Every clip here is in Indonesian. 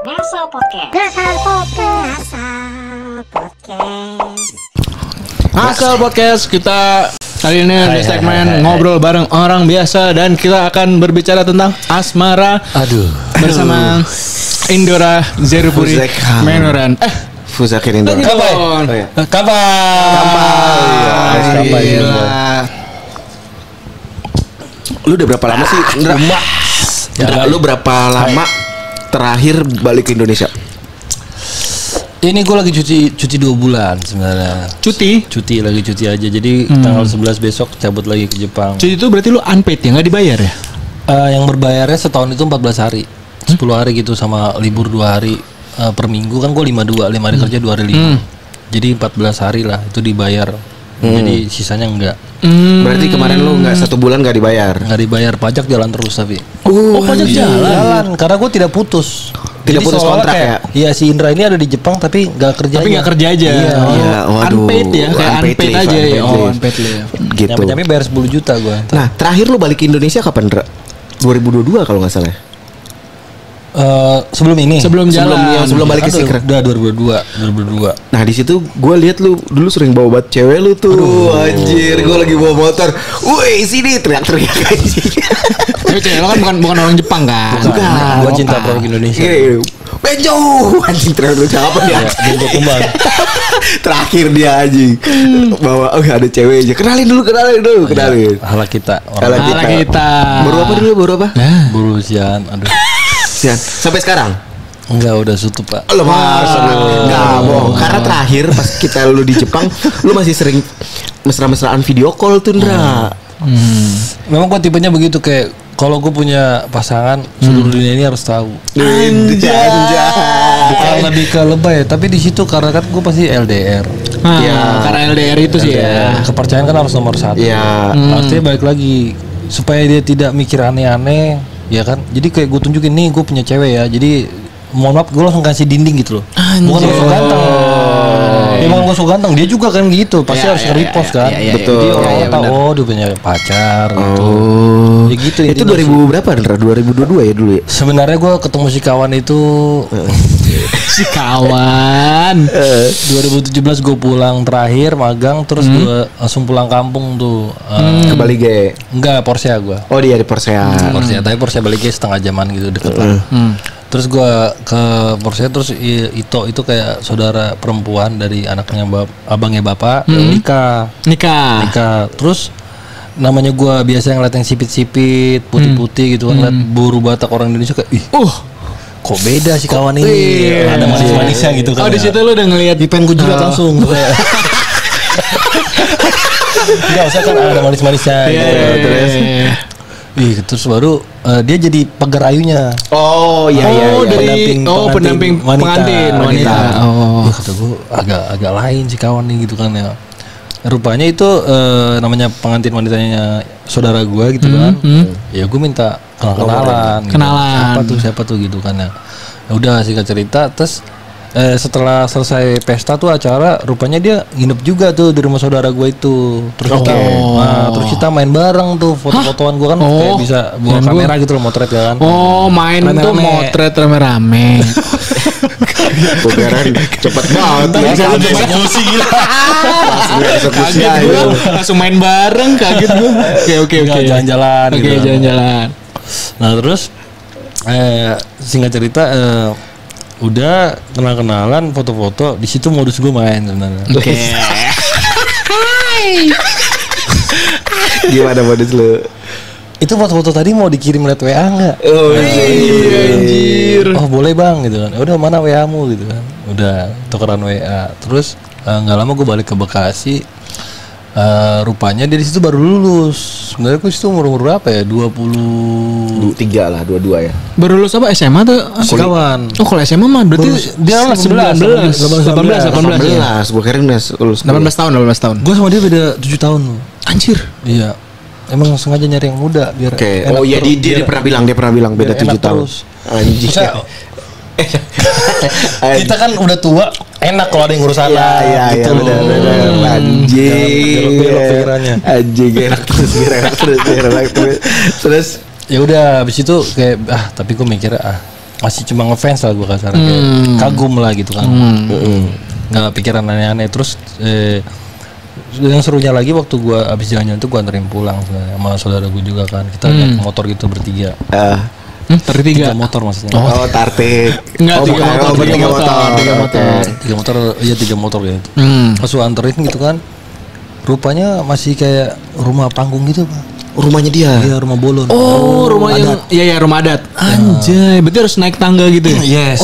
Ngasal Podcast. Ngasal Podcast. Ngasal Podcast, kita kali ini di segmen ngobrol bareng orang biasa dan kita akan berbicara tentang asmara. Bersama Indora Zerupuri Menoran. Fuzakir Indora. Lu udah berapa lama sih, Indra? Lu berapa lama terakhir balik ke Indonesia? Ini gue lagi cuti 2 bulan sebenarnya. Cuti aja. Jadi tanggal 11 besok cabut lagi ke Jepang. Cuti itu berarti lu unpaid ya, nggak dibayar ya? Yang berbayarnya setahun itu 14 hari, 10 hari gitu sama libur 2 hari per minggu kan. Gue 5 hari kerja 2 hari libur. Jadi 14 hari lah itu dibayar. Jadi sisanya enggak. Berarti kemarin lu nggak 1 bulan nggak dibayar? Nggak dibayar, pajak jalan terus tapi. Pajak jalan karena gue tidak putus. Tidak Jadi putus kontrak ya? Iya, si Indra ini ada di Jepang tapi nggak kerja. Tapi nggak kerja aja. Iya, waduh. Unpaid ya, kayak unpaid aja ya. Unpaid leave. Gitu. Nyampe bayar 10 juta gue. Nah, terakhir lu balik ke Indonesia kapan, Indra? 2022 kalau nggak salah. Sebelum balik ke Secret. Udah 2022. Nah di situ gue lihat lu dulu sering bawa buat cewek lu tuh. Anjir, gue lagi bawa motor. Woi sini teriak-teriak anjing. Tapi cewek lo kan bukan orang Jepang kan? Bukan. Gue cinta produk Indonesia. Benjo anjing, teriak lu siapa dia? Benjo Kumbang. Terakhir dia anjing bawa ada cewek aja. Kenalin dulu. Hala kita. Hala kita. Baru apa? Buru Sian. Aduh. Sian. Sampai sekarang? Enggak, udah tutup, Pak. Enggak bohong. Karena terakhir pas kita lu di Jepang, lu masih sering mesra-mesraan video call tuh, Ndra. Memang gue tipenya begitu, kayak kalau gue punya pasangan, seluruh dunia ini harus tahu. Anjay. Bukan lebih ke lebay, tapi di situ karena kan gue pasti LDR. Ya, karena LDR itu sih ya. Kepercayaan kan harus nomor 1. Iya. Artinya balik lagi supaya dia tidak mikir aneh-aneh, ya kan? Jadi kayak gue tunjukin nih gue punya cewek ya. Jadi mohon maaf gue langsung kasih dinding gitu loh. Bukan langsung ganteng. Emang gue so ganteng, dia juga kan gitu. Pasti harus repost kan. Betul. Jadi orang tahu dia punya pacar gitu. Ya gitu. Itu 2000 berapa, Ndra? 2022 ya dulu ya? Sebenarnya gue ketemu si kawan itu Si kawan 2017 gue pulang terakhir magang, terus gue langsung pulang kampung tuh. Ke Bali Ge. Enggak, Porsche gue. Oh dia di Porsche. Tapi Porsche baliknya setengah jaman gitu, deket lah. Terus gue ke Porsche, terus Ito itu kayak saudara perempuan dari anaknya abangnya bapak nikah. Terus namanya gue biasa ngeliat yang sipit-sipit, putih-putih gitu kan, ngeliat buru Batak orang Indonesia kayak kok beda sih kawan ini. Ada manis-manisnya gitu kan. Oh, di situ lu udah ngelihat di pen gue juga langsung. Enggak usah kan, ada manis-manisnya gitu. Terus baru dia jadi pagar ayunya. Oh iya. Dari pendamping pengantin wanita. Ya, kata gue agak lain sih kawan nih gitu kan ya. Rupanya itu namanya pengantin wanitanya saudara gue gitu kan. Ya gue minta kenalan. Siapa tuh gitu kan ya. Ya udah singkat cerita, terus setelah selesai pesta tuh acara, rupanya dia nginep juga tuh di rumah saudara gue itu. Terus terus kita main bareng tuh, foto-fotoan. Gue kan kayak bisa bawa kamera gitu loh, motret kan. Main tuh motret rame-rame. Bukaran cepet banget. Emosi gila. Langsung main bareng, kaget gue. Oke. Jalan-jalan. Oke, jalan-jalan. Nah terus singkat cerita udah kenalan, foto-foto. Di situ modus gue main sebenarnya. Oke. Gimana modus lu? Itu foto-foto tadi mau dikirim lewat WA nggak? Oh anjir. Oh boleh bang gitu kan. Udah mana WA-mu gitu kan. Udah tukeran WA. Terus nggak lama gue balik ke Bekasi. Rupanya dia di situ baru lulus. Sebenarnya gue situ umur berapa ya? 23 lah, 22 ya. Baru lulus apa, SMA tuh? Kawan. Oh kalau SMA mah berarti dia 18. Gue kira lulus 18 tahun. Gue sama dia beda 7 tahun. Anjir. Iya. Emang sengaja nyari yang muda biar. Oke. Oh iya, dia pernah bilang beda 7 tahun. Anjir. Kita kan udah tua, enak kalau ada yang ngurus anak. Iya, benar. Anjing. Belok pikirannya. Anjing, enak terus. Terus ya udah habis itu kayak tapi gue mikir masih cuma ngefans lah gue kasarnya, kayak kagum lah gitu kan. Nggak pikiran aneh-aneh. Terus yang serunya lagi waktu gue abis jalan-jalan tuh gue anterin pulang sama saudara gue juga kan. Kita naik motor gitu bertiga. Tiga motor maksudnya. Oh, tartik. Enggak, tiga motor ya. Pas gue anterin gitu kan, rupanya masih kayak rumah panggung gitu Pak. Rumahnya dia? Iya, rumah bolon. Oh, rumah yang iya rumah adat. Anjay, berarti harus naik tangga gitu ya? Yes.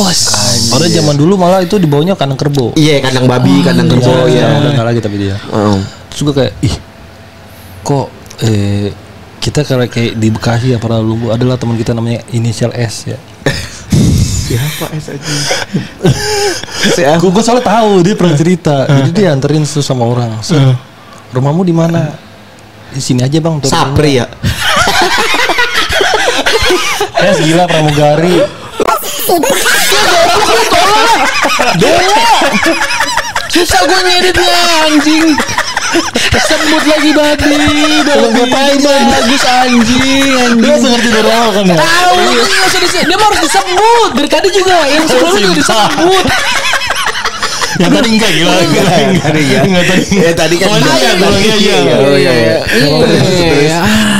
Padahal zaman dulu malah itu di bawahnya kandang kerbau. Iya, kandang babi, kandang kerbau ya. Udah enggak lagi tapi dia. Terus gue kayak, kok kita kayak di Bekasi ya, para Lumbu adalah teman kita namanya inisial S ya. Siapa S aja? Gue soalnya tahu dia pernah cerita. Jadi dia anterin sama orang. Rumahmu di mana? Di sini aja bang. Sapri ya. S gila pramugari. Susah gue ngeditnya anjing. Sebut lagi babi. Bagus anjing. Dia ngerti dari awal kan ya. Tahu dia harus disebut. Dari tadi juga yang sebelumnya juga disebut. Yang tadi enggak gila. Tadi kan. Iya.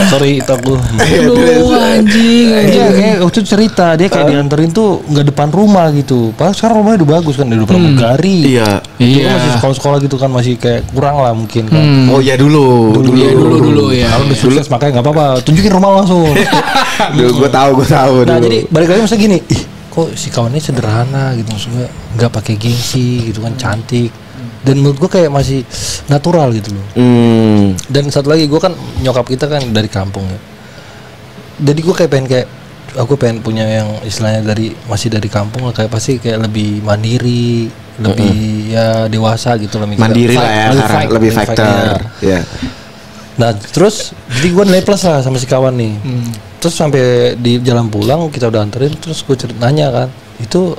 Sorry itu aku. Aduh anjing. Dia kayak waktu cerita dia kayak dianterin tuh nggak depan rumah gitu. Padahal sekarang rumahnya udah bagus kan, udah pramugari. Iya. Itu masih sekolah-sekolah gitu kan, masih kayak kurang lah mungkin kan. Oh ya dulu ya. Kalau udah sukses makanya nggak apa-apa, tunjukin rumah langsung. Gue tahu. Nah jadi balik lagi masa gini, kok si kawannya sederhana gitu, maksudnya nggak pakai gengsi gitu kan, cantik. Dan menurut gue kayak masih natural gitu loh. Dan satu lagi, gue kan nyokap kita kan dari kampung ya. Jadi gue kayak aku pengen punya yang istilahnya masih dari kampung lah, kayak pasti kayak lebih mandiri, lebih ya dewasa gitu lah. Mandiri lah ya, lebih fighter. Ya. Nah terus jadi gue nilai plus lah sama si kawan nih. Terus sampai di jalan pulang kita udah anterin, terus gue nanya kan, itu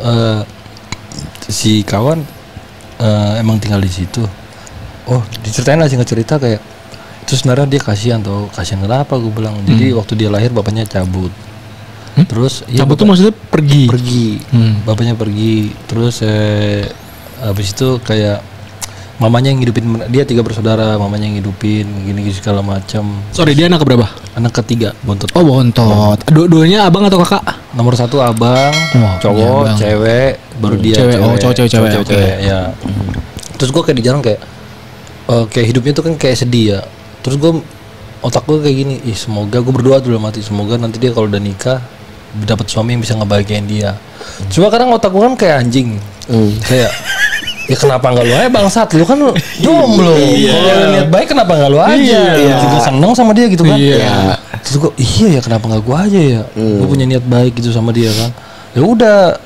si kawan emang tinggal di situ. Oh diceritain lah, singkat cerita kayak itu sebenarnya dia kasihan kenapa gue bilang. Jadi waktu dia lahir bapaknya cabut. Terus cabut tuh maksudnya pergi. Bapaknya pergi. Terus habis itu kayak mamanya yang ngidupin dia, 3 bersaudara, mamanya yang ngidupin gini segala macam. Sorry, dia anak berapa? Anak ketiga, bontot. Oh, bontot. Dua-duanya abang atau kakak? Nomor 1 abang, cowok, cewek, baru dia cewek. Oh, cowok cewek. Ya. Terus gue kayak di jalan kayak hidupnya tuh kan kayak sedih ya. Terus gue otak gue kayak gini, semoga gue berdoa dulu mati, semoga nanti dia kalau udah nikah dapat suami yang bisa ngebahagiain dia. Cuma kadang otak gue kan kayak anjing, kayak ya kenapa nggak lu aja bangsat, lu kan jomblo. Kalau niat baik kenapa nggak lu aja? Juga seneng sama dia gitu kan. Terus gue ya kenapa nggak gue aja ya? Gue punya niat baik gitu sama dia kan. Ya udah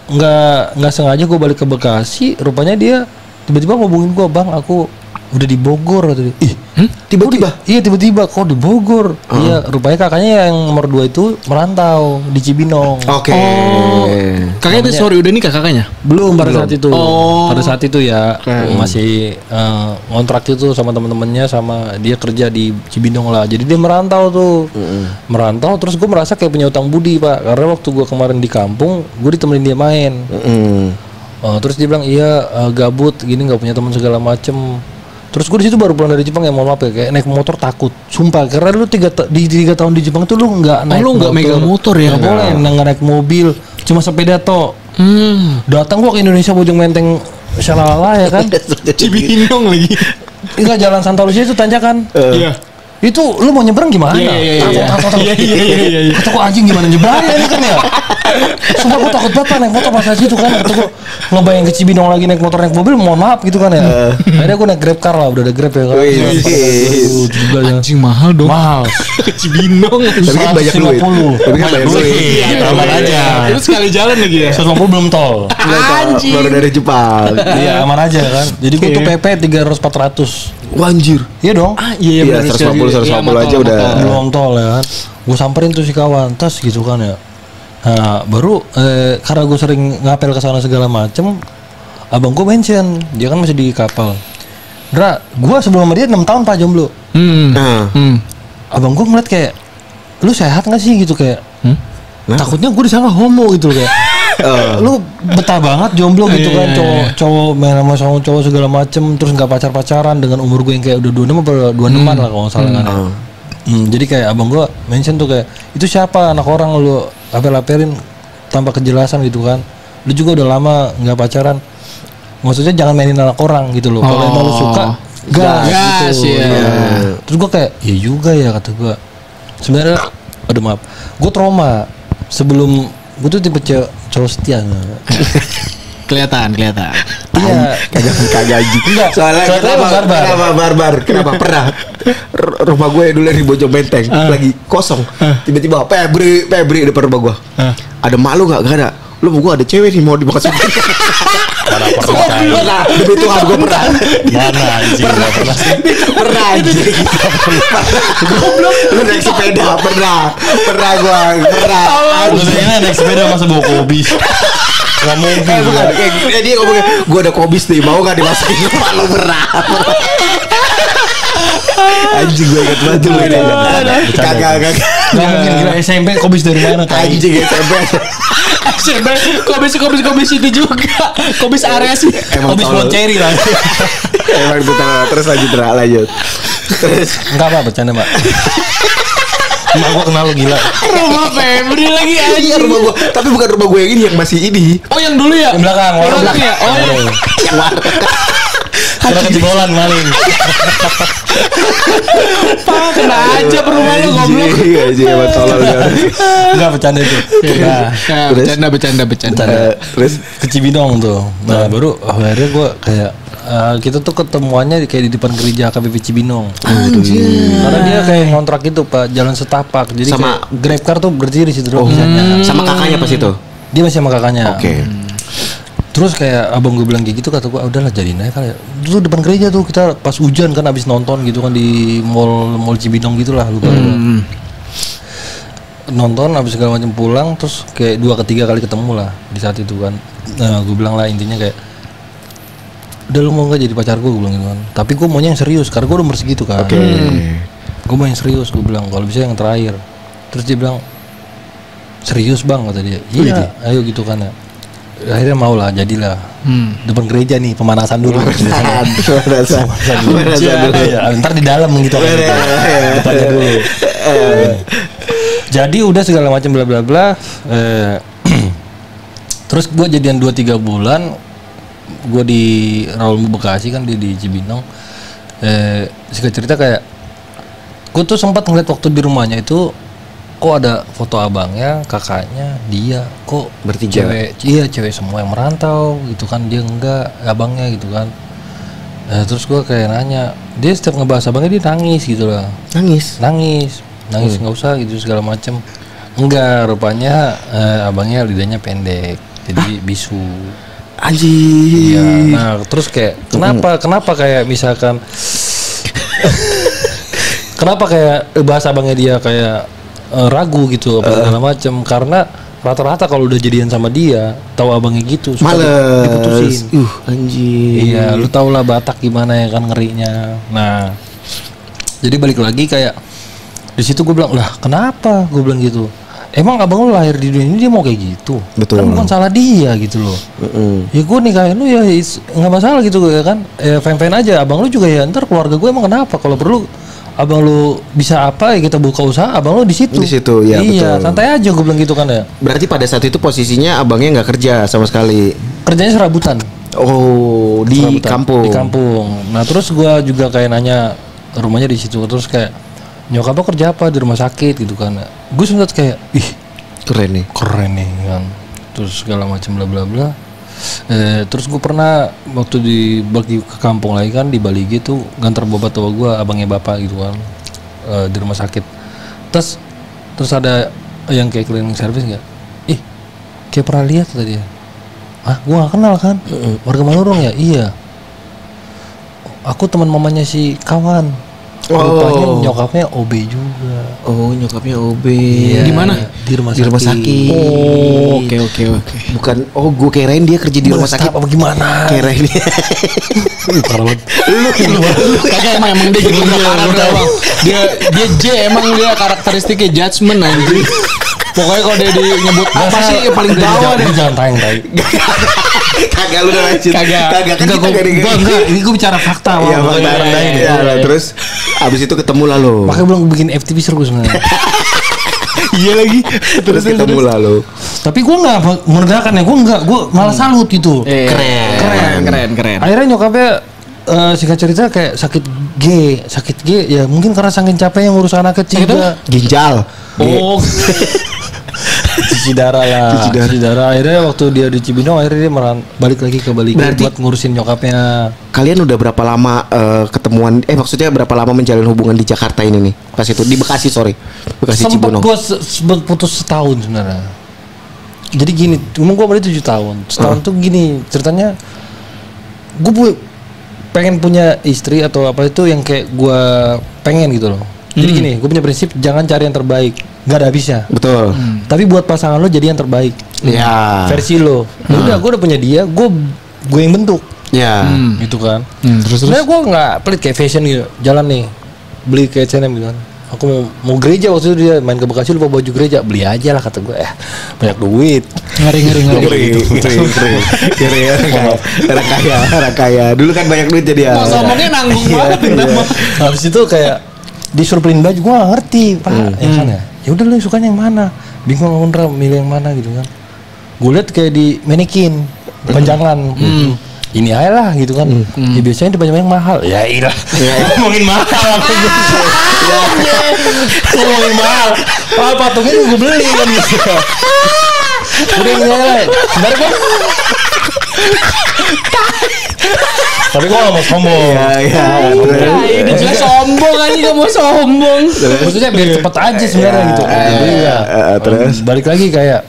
nggak sengaja gue balik ke Bekasi, rupanya dia tiba-tiba ngobongin gue, bang aku udah di Bogor atau tiba-tiba? Iya tiba-tiba kok di Bogor. Iya rupanya kakaknya yang nomor 2 itu merantau di Cibinong. Oke. Kakaknya itu udah nikah kakaknya? Belum pada saat itu. Pada saat itu ya masih ngontrak itu sama teman-temannya, sama dia kerja di Cibinong lah. Jadi dia merantau tuh. Merantau terus gue merasa kayak punya utang budi Pak, karena waktu gue kemarin di kampung gue ditemenin dia main. Terus dia bilang gabut gini, nggak punya teman segala macem. Terus gue di situ baru pulang dari Jepang ya, mohon maaf ya, kayak naik motor takut, sumpah, karena lu 3 tahun di Jepang tuh lu nggak naik motor, megang motor ya, nggak boleh, nggak naik mobil, cuma sepeda toh. Datang gua ke Indonesia Bojong Menteng, shalala ya kan, Cibinong lagi, enggak jalan Santa Lucia itu tanjakan. Iya. Itu lu mau nyebrang gimana? Iya. Kata gua anjing gimana nyebrangnya ini kan ya. Sumpah gua takut banget naik motor pas situ kan. Kata gua ngebayang ke Cibinong lagi naik motor naik mobil, mohon maaf gitu kan ya. Akhirnya gua naik Grab car lah, udah ada Grab ya kan. Anjing mahal dong. Mahal. Ke Cibinong. Tapi kan banyak duit. Aman aja. Itu sekali jalan lagi ya. 150 belum tol. Anjing. Baru dari Jepang. Iya aman aja kan. Jadi gua tuh PP 300-400. Wanjir. Iya dong. Iya 150 aja udah belum tol ya kan. Gue samperin tuh si kawan tas gitu kan ya. Nah baru karena gue sering ngapel ke sana segala macem, abang gue mention dia kan masih di kapal. Dra, gue sebelum sama dia 6 tahun Pak jomblo. Abang gue ngeliat kayak, lu sehat nggak sih gitu kayak. Takutnya gue disangka homo gitu kayak. Lu betah banget jomblo gitu kan, cowok main sama cowok segala macem, terus nggak pacaran dengan umur gue yang kayak udah 26 apa 26-an lah kalau nggak salah kan. Jadi kayak abang gue mention tuh kayak itu siapa anak orang lu apel-apelin tanpa kejelasan gitu kan. Lu juga udah lama nggak pacaran. Maksudnya jangan mainin anak orang gitu loh. Kalau emang lu suka gas gitu. Terus gue kayak iya juga ya kata gue. Sebenarnya aduh maaf, gue trauma sebelum gue tuh tipe cowok setia. Kelihatan. Iya, kagak anjing. Soalnya kenapa pernah rumah gue dulu di Bojong Benteng lagi kosong. Tiba-tiba Febri depan rumah gue. Ada malu enggak? Enggak ada. Lu gue ada cewek nih mau dibawa sama. Pernah, demi Tuhan gue pernah. Mana anjing? Pernah anjing. Goblok. Lu naik sepeda pernah gue pernah. Lu naik sepeda masa bawa kobis? Gak mungkin. Kayak dia ngomongnya gue ada kobis nih, mau gak dimasukin rumah lu pernah. Anjing gue inget banget lu ini. Kagak. Gak mungkin gila SMP kobis dari mana? Anjing SMP Kobis itu juga. Kobis Ares. Kobis Ponceri lah. Emang itu terus lanjut. Terus enggak apa bercanda Mbak. Emak gue kenal lu gila. Rumah Febri lagi aja. Iya rumah gue, tapi bukan rumah gue yang ini, yang masih ini. Oh yang dulu ya? Yang belakang. Ya? Oh yang warna. Kurang kejebolan maling. Pak kena aja rumah lu goblok. Iya emang tolol. Enggak bercanda itu. Nah, bercanda. Terus ke Cibinong tuh. Nah baru akhirnya gue kayak kita tuh ketemuannya kayak di depan gereja KBP Cibinong. Karena dia kayak ngontrak itu Pak, jalan setapak. Jadi sama Grab car tuh berdiri di situ misalnya. Sama kakaknya pas itu. Dia masih sama kakaknya. Oke. Terus kayak abang gue bilang kayak gitu, kata gue udahlah jadiin aja kali ya. Terus depan gereja tuh kita pas hujan kan abis nonton gitu kan di mall Cibinong gitulah lupa. Nonton abis segala macam pulang terus kayak 2 ke 3 kali ketemu lah di saat itu kan. Nah gue bilang lah intinya kayak udah lu mau nggak jadi pacar gue bilang gitu kan. Tapi gue maunya yang serius karena gue udah umur segitu kan. Gue mau yang serius, gue bilang kalau bisa yang terakhir. Terus dia bilang serius bang kata dia. Iya ayo gitu kan ya. Akhirnya mau lah jadilah depan gereja nih pemanasan dulu. Pemanasan dulu. Ya, ntar di dalam gitu kan. Depannya dulu. Jadi udah segala macam bla bla bla. Terus gue jadian 2-3 bulan. Gue di Raul Bekasi kan di Cibinong. Singkat cerita kayak gue tuh sempat ngeliat waktu di rumahnya itu kok ada foto abangnya, kakaknya, dia kok bertiga cewek semua yang merantau gitu kan, dia enggak, abangnya gitu kan. Terus gue kayak nanya, dia setiap ngebahas abangnya dia nangis gitu lah. Nangis nggak usah gitu segala macem. Enggak, rupanya abangnya lidahnya pendek jadi bisu. Anjir. Iya. Nah terus kayak kenapa kayak misalkan kenapa kayak bahasa abangnya dia kayak ragu gitu apa segala macem, karena rata-rata kalau udah jadian sama dia tahu abangnya gitu suka diputusin. Anjir. Iya, lu tau lah Batak gimana ya kan ngerinya. Nah, jadi balik lagi kayak di situ gue bilang lah kenapa gue bilang gitu. Emang abang lu lahir di dunia ini dia mau kayak gitu? Betul. Kan bukan salah dia gitu loh. Ya gue nikahin lu ya nggak masalah gitu ya kan. Fine-fine aja. Abang lu juga ya ntar keluarga gue emang kenapa kalau perlu abang lu bisa apa ya kita buka usaha, abang lu di situ ya. Iya betul. Santai aja gue bilang gitu kan ya. Berarti pada saat itu posisinya abangnya nggak kerja sama sekali. Kerjanya serabutan. Oh di kampung. Di kampung. Nah terus gue juga kayak nanya rumahnya di situ, terus kayak nyokap lo kerja apa di rumah sakit gitu kan. Gue sempat kayak ih keren nih kan. Terus segala macam bla bla bla. Terus gue pernah waktu bagi ke kampung lagi kan di Bali gitu nganter bapak tua gue, abangnya bapak gitu kan, di rumah sakit. Terus ada yang kayak cleaning service nggak? Ih kayak pernah lihat tadi ya. Ah gue nggak kenal kan. Warga Manurung ya? Iya. Aku teman mamanya si kawan. Rupanya nyokapnya OB juga. Oh nyokapnya OB. Iya. Di mana? Di rumah sakit. Oh oke. Bukan. Oh gue kirain dia kerja di rumah sakit. Apa gimana? Kirain dia. Lu kagak emang dia jadi parah. Dia J emang dia karakteristiknya judgement anjing. Pokoknya kalau dia nyebut apa sih yang paling bawah deh. Jangan tai. Kagak lu udah lanjut. Kagak Enggak, ini gue bicara fakta. Iya, fakta rendahin. Terus abis itu ketemu lah lo. Makanya belum bikin FTV seru sebenarnya. Iya lagi. Terus ketemu lah lo. Tapi gue nggak merendahkan ya, gue malah salut gitu. Keren. Akhirnya nyokapnya singkat cerita kayak sakit G ya mungkin karena saking capeknya ngurus anak kecil juga. Ginjal. Oh. Cuci darah lah. Cuci darah. Akhirnya waktu dia di Cibinong akhirnya dia balik lagi ke Bali buat ngurusin nyokapnya. Kalian udah berapa lama ketemuan? Maksudnya berapa lama menjalin hubungan di Jakarta ini nih? Pas itu di Bekasi, Bekasi Cibinong. Gue putus setahun sebenarnya. Jadi gini, gue baru 7 tahun. Setahun tuh gini ceritanya. Gue pengen punya istri atau apa itu yang kayak gue pengen gitu loh. Jadi gini, gue punya prinsip jangan cari yang terbaik, nggak ada habisnya. Betul. Tapi buat pasangan lo jadi yang terbaik. Ya. Versi lo. Udah, gue udah punya dia, gue yang bentuk. Ya. Gitu kan. Terus. Sebenarnya gue nggak pelit kayak fashion gitu. Jalan nih, beli kayak H&M gitu kan. Aku mau gereja waktu itu dia main ke Bekasi lupa baju gereja, beli aja lah kata gue. Banyak duit. Ngeri. Orang kaya. Dulu kan banyak duit jadi ya. Ngomongnya nanggung banget. Habis itu kayak disuruh beliin baju, gue gak ngerti Pak, ya kan ya. Ya udah lu sukanya yang mana? Bingung ngondra milih yang mana gitu kan. Gue liat kayak di manekin, panjangan. Ini aja lah gitu kan. Ya biasanya di banyak yang mahal. Ya iyalah. Ngomongin mahal apa gitu. Ngomongin mahal. Patungnya gue beli kan gitu. Udah ini aja lah. Sebenarnya gue tapi gue gak mau sombong. Ini juga sombong aja, gak mau sombong. Maksudnya biar cepet aja sebenarnya gitu. Terus balik lagi kayak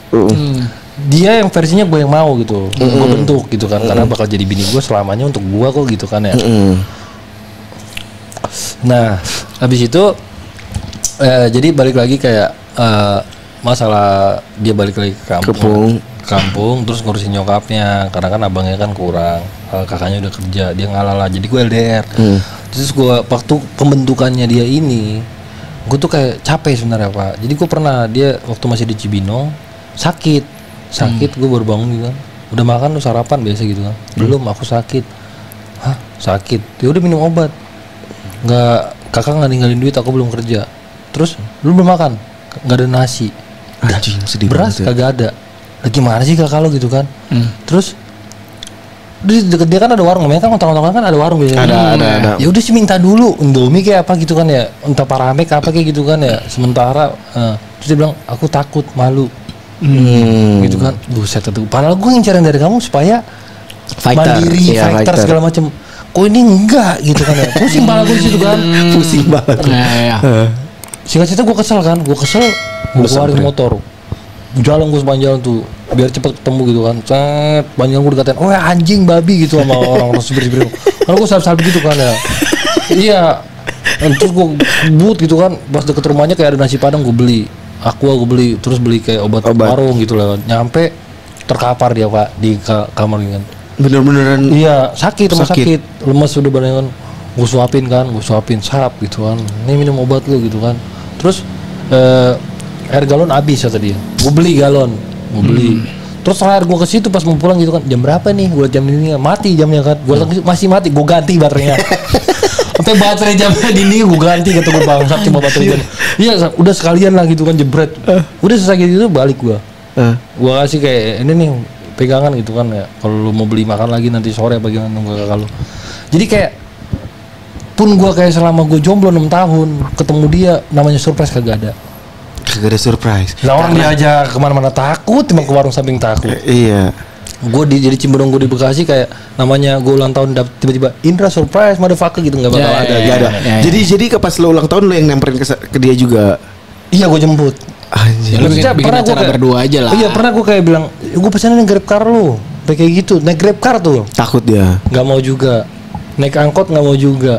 dia yang versinya gue yang mau gitu. Gue bentuk gitu kan. Karena bakal jadi bini gue selamanya untuk gue kok gitu kan ya. Nah habis itu jadi balik lagi kayak masalah dia balik lagi ke kampung terus ngurusin nyokapnya karena kan abangnya kan kurang, kakaknya udah kerja, dia ngalah lah, jadi gue LDR. Terus gue waktu pembentukannya dia ini gue tuh kayak capek sebenarnya Pak. Jadi gue pernah dia waktu masih di Cibinong sakit gue baru bangun gitu kan, udah makan tuh sarapan biasa gitu kan, belum aku sakit. Hah sakit? Ya udah minum obat. Kakak nggak ninggalin duit, aku belum kerja. Terus lu belum makan, nggak ada nasi. Anjing sedih beras banget. Kagak ada. Gimana sih kakak lo gitu kan? Terus di deket dia kan ada warung, memang kan ngontrak-ngontrak kan ada warung biasanya. Ada. Ya udah sih minta dulu Indomie kayak apa gitu kan ya, entah Paramek apa kayak gitu kan ya. Sementara terus dia bilang aku takut malu. Gitu kan. Buset itu. Padahal gue ngincarin dari kamu supaya mandiri, fighter segala macam. Kok ini enggak gitu kan ya. Pusing banget gue di situ kan. Pusing banget. Singkat cerita gue kesel, gue keluarin motor. Jalan gue sepanjang jalan tuh biar cepet ketemu gitu kan. Panjang gue dikatain, oh anjing babi gitu sama orang supir-supir. Karena gue salep-salep gitu kan ya. Iya. Terus gue but gitu kan. Pas deket rumahnya kayak ada nasi padang gue beli. Gue beli. Terus beli kayak obat warung gitu lah. Nyampe terkapar dia Pak di kamar gitu kan. Beneran. Iya sakit. Lemas udah badan kan. Gue suapin sap gitu kan. Ini minum obat lu gitu kan. Terus air galon habis kata dia. Gue beli galon. Terus terakhir gue ke situ pas mau pulang gitu kan. Jam berapa nih? Gue jam ini mati jamnya kan. Gue masih mati. Gue ganti baterainya. Sampai baterai jamnya dini gue ganti kata gue bangsat coba baterai jam. Iya udah sekalian lah gitu kan jebret. Udah selesai gitu balik gue. Gue kasih kayak ini nih pegangan gitu kan ya. Kalau lu mau beli makan lagi nanti sore apa gimana nunggu kalau. Jadi kayak pun gue kayak selama gue jomblo 6 tahun ketemu dia namanya surprise kagak ada surprise. Lah orang dia aja kemana-mana takut, emang ke warung samping takut. Iya. Gue jadi Cibinong, gue di Bekasi kayak namanya gue ulang tahun tiba-tiba Indra surprise motherfucker gitu nggak bakal ada. Jadi pas lo ulang tahun lo yang nyamperin ke dia juga. Iya gue jemput. Anjir. Pernah gue berdua aja lah. Iya pernah gue kayak bilang gue pesanin Grab car lo kayak gitu, naik Grab car tuh. Takut dia. Nggak mau juga. Naik angkot nggak mau juga.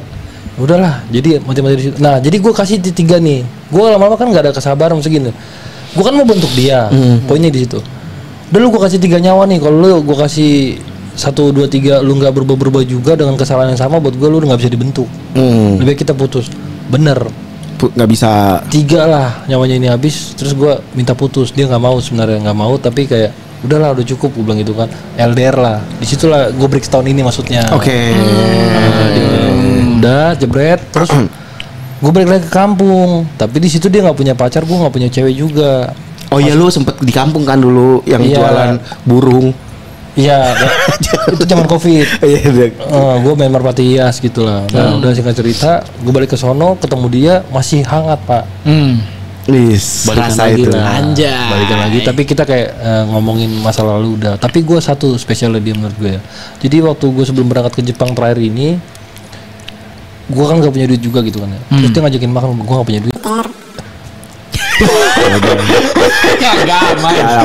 Udahlah, jadi macam-macam di situ. Nah, jadi gue kasih di 3 nih. Gue lama-lama kan nggak ada kesabaran segini. Gue kan mau bentuk dia, poinnya di situ. Dulu gue kasih 3 nyawa nih. Kalau lu gue kasih 1, 2, 3, lu nggak berubah juga dengan kesalahan yang sama, buat gue lu nggak bisa dibentuk. Lebih baik kita putus. Bener. nggak bisa 3 lah nyawanya ini habis. Terus gue minta putus, dia nggak mau sebenarnya, nggak mau, tapi kayak udahlah udah cukup, gue bilang gitu kan. LDR lah, disitulah gue break setahun ini maksudnya. Oke. Udah jebret, terus gue balik lagi ke kampung, tapi di situ dia nggak punya pacar, gue nggak punya cewek juga. Oh iya, lu sempet di kampung kan dulu yang jualan burung. Iya, itu zaman Covid. Iya. Gue main merpati hias gitu lah. Nah, udah singkat cerita, gue balik ke sono, ketemu dia masih hangat pak. Balikan lagi itu. lah. Anjay. Balikan lagi, tapi kita kayak ngomongin masa lalu udah. Tapi gue satu spesial dia menurut gue ya. Jadi waktu gue sebelum berangkat ke Jepang terakhir ini, gue kan gak punya duit juga gitu kan ya. Terus dia ngajakin makan, gue gak punya duit.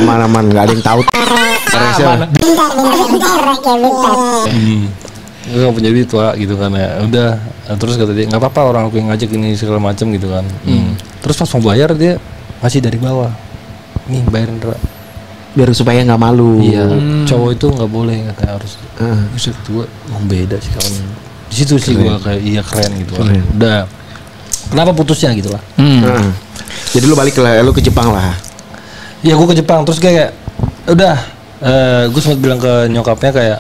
Aman, nggak ada yang tahu. Gue gak punya duit pak gitu kan ya. Udah, terus kata dia nggak apa-apa, orang aku yang ngajak ini segala macam gitu kan. Terus pas mau bayar dia ngasih dari bawah, nih bayarin Ra, Biar supaya nggak malu. iya. Cowok itu nggak boleh katanya, harus. Terus gue beda sih kawan. Di situ sih gue kayak iya keren gitu kan. Udah, kenapa putusnya gitu lah. Jadi lu balik lah, lu ke Jepang lah. Ya gue ke Jepang, terus kayak udah, gue sempat bilang ke nyokapnya kayak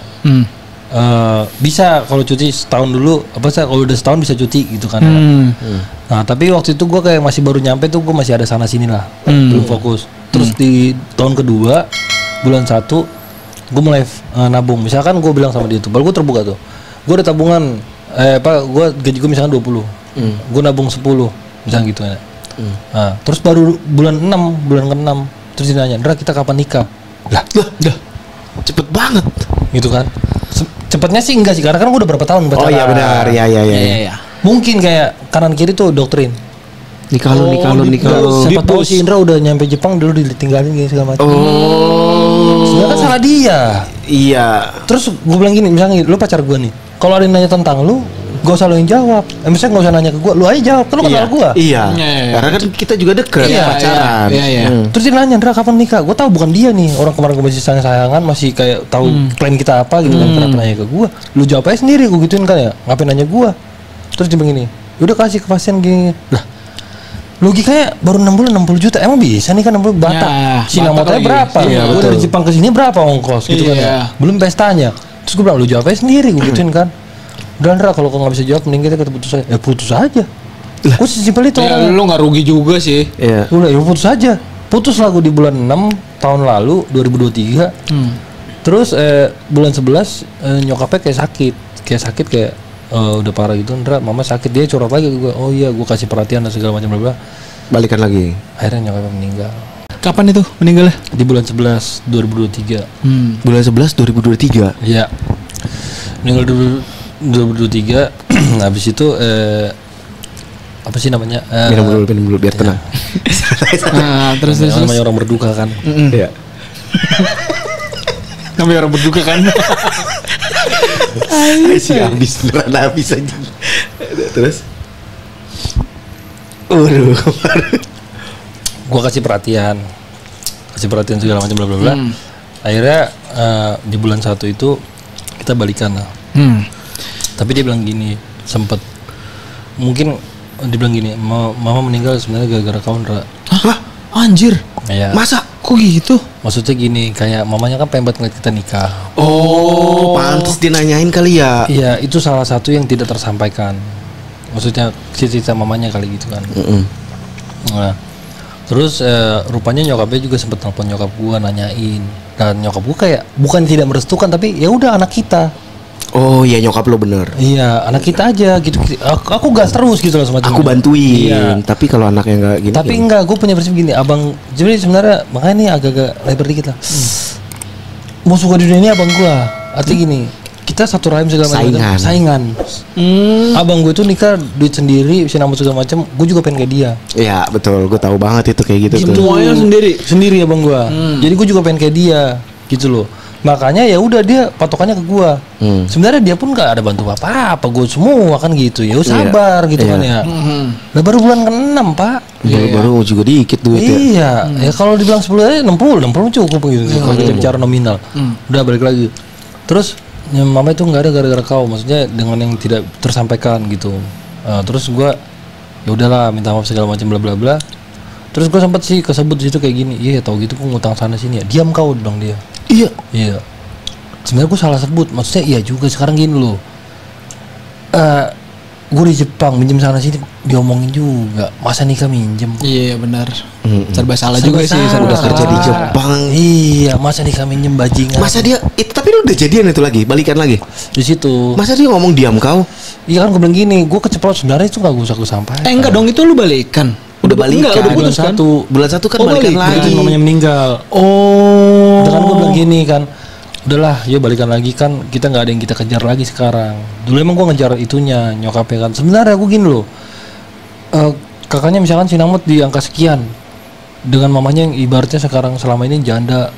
bisa kalau cuti setahun dulu, apa sih kalau udah setahun bisa cuti gitu kan. Nah tapi waktu itu gue kayak masih baru nyampe tuh, gue masih ada sana sini lah, belum fokus. Terus di tahun kedua bulan 1 gue mulai nabung. Misalkan gue bilang sama dia tuh, baru gue terbuka tuh, gue ada tabungan, gue gaji gue misalkan 20, gue nabung 10 misalnya gitu ya. Nah, terus baru bulan ke-6 terus dia nanya, Ndra kita kapan nikah? Lah, Cepet banget. gitu kan. Cepatnya sih enggak sih, karena kan gue udah berapa tahun pacaran. Oh iya benar, iya. Mungkin kayak kanan kiri tuh doktrin. Nikah lu. Siapa tahu si Indra udah nyampe Jepang dulu ditinggalin gini segala macam. Sebenarnya kan salah dia. Iya. Terus gue bilang gini, misalnya lu pacar gue nih, kalau ada yang nanya tentang lu, gak usah lu yang jawab. Misalnya gak usah nanya ke gue, lu aja jawab, kan lu kenal gue. Iya. Karena kan kita juga deket pacaran. Iya. Terus dia nanya, Ndra kapan nikah? Gue tahu bukan dia nih. Orang kemarin gue masih sayang-sayangan, masih kayak tahu plan kita apa gitu kan. Kenapa nanya ke gue? Lu jawab aja sendiri, gue gituin kan ya. Ngapain nanya gue? Terus dia begini, udah kasih kepastian gini. Lah, logikanya baru 6 bulan 60 juta. Emang bisa nih kan 60 Batak. Sina motornya berapa? Gue dari Jepang ke sini berapa ongkos gitu kan ya. Belum pestanya. Terus gue bilang, lu jawab aja sendiri, gue gituin kan. Udah Ndra, kalau nggak bisa jawab mending kita putus aja. Ya putus aja. Gue sesimpel itu. Ya, lu nggak rugi juga sih. Iya. Udah ya putus aja. Putus lah gue di bulan 6 tahun lalu 2023. Terus bulan 11 nyokapnya kayak sakit kayak udah parah gitu. Ndra mama sakit, dia curhat lagi ke gue. Oh iya gue kasih perhatian dan segala macam bla bla. Balikan lagi. Akhirnya nyokapnya meninggal. Kapan itu meninggalnya? Di bulan 11 2023. Bulan 11 2023. Iya. Meninggal 2023. Habis itu apa sih namanya? Minum dulu biar tenang. Nah, terus namanya orang berduka kan. Iya. Namanya orang berduka kan. Habis aja. Terus Gua kasih perhatian segala macam bla bla bla. Akhirnya di bulan 1 itu kita balikan lah. Tapi dia bilang gini, sempet mungkin dibilang gini, mama meninggal sebenarnya gara-gara kau Ndra. Hah? Anjir. Iya. Masa kok gitu? Maksudnya gini, kayak mamanya kan pengen banget ngeliat kita nikah. Oh, pantas dia nanyain kali ya. Iya, itu salah satu yang tidak tersampaikan. Maksudnya cerita mamanya kali gitu kan. Nah, terus rupanya nyokapnya juga sempet telepon nyokap gua nanyain. Dan nyokap gua kayak bukan tidak merestukan, tapi ya udah anak kita. Oh iya, nyokap lo bener. Iya, anak kita aja gitu. Aku gas terus gitu loh semacam. Aku bantuin. Iya. Tapi kalau anaknya nggak gini. Tapi enggak, gue punya prinsip gini, abang. Jadi sebenarnya makanya nih agak-agak lebar dikit lah. Musuh gue di dunia ini abang gue. Artinya gini, kita satu rahim segala macam. Saingan. Abang gue tuh nikah duit sendiri, bisa nambah segala macam. Gue juga pengen kayak dia. Iya betul, gue tahu banget itu kayak gitu tuh. Semuanya Sendiri abang gue. Jadi gue juga pengen kayak dia, gitu loh. Makanya ya udah dia patokannya ke gua. Sebenarnya dia pun gak ada bantu apa-apa, gua semua kan gitu. Ya sabar gitu kan ya. Lah baru bulan ke-6, Pak. Baru juga dikit duit ya. Iya, ya kalau dibilang 10 aja 60 cukup gitu kalau kita bicara nominal. Udah balik lagi. Terus ya, mama itu nggak ada gara-gara kau, maksudnya dengan yang tidak tersampaikan gitu. Terus gua ya udahlah minta maaf segala macam bla bla bla. Terus gue sempet sih kesebut di situ kayak gini, iya tau gitu gue ngutang sana sini ya, diam kau bilang dia. Iya. Sebenarnya gue salah sebut, maksudnya iya juga sekarang gini loh. Gue di Jepang minjem sana sini diomongin juga, masa nikah minjem? Iya benar. Serba salah juga sih, udah kerja di Jepang. Iya, masa nikah minjem bajingan? Masa dia tapi lu udah jadian itu lagi, balikan lagi di situ. Masa dia ngomong diam kau? Iya kan gue bilang gini, gue keceplosan sebenarnya itu gak usah gue sampaikan. Enggak dong, itu lu balikan. Udah balikan. Enggak, udah putus kan? Bulan 1 kan balikan lagi. Mamanya meninggal. Oh. Udah kan gue bilang gini kan, udahlah yuk balikan lagi kan, kita nggak ada yang kita kejar lagi sekarang. Dulu emang gue ngejar itunya nyokapnya kan. Sebenarnya gue gini loh, kakaknya misalkan si Namut di angka sekian, dengan mamanya yang ibaratnya sekarang selama ini janda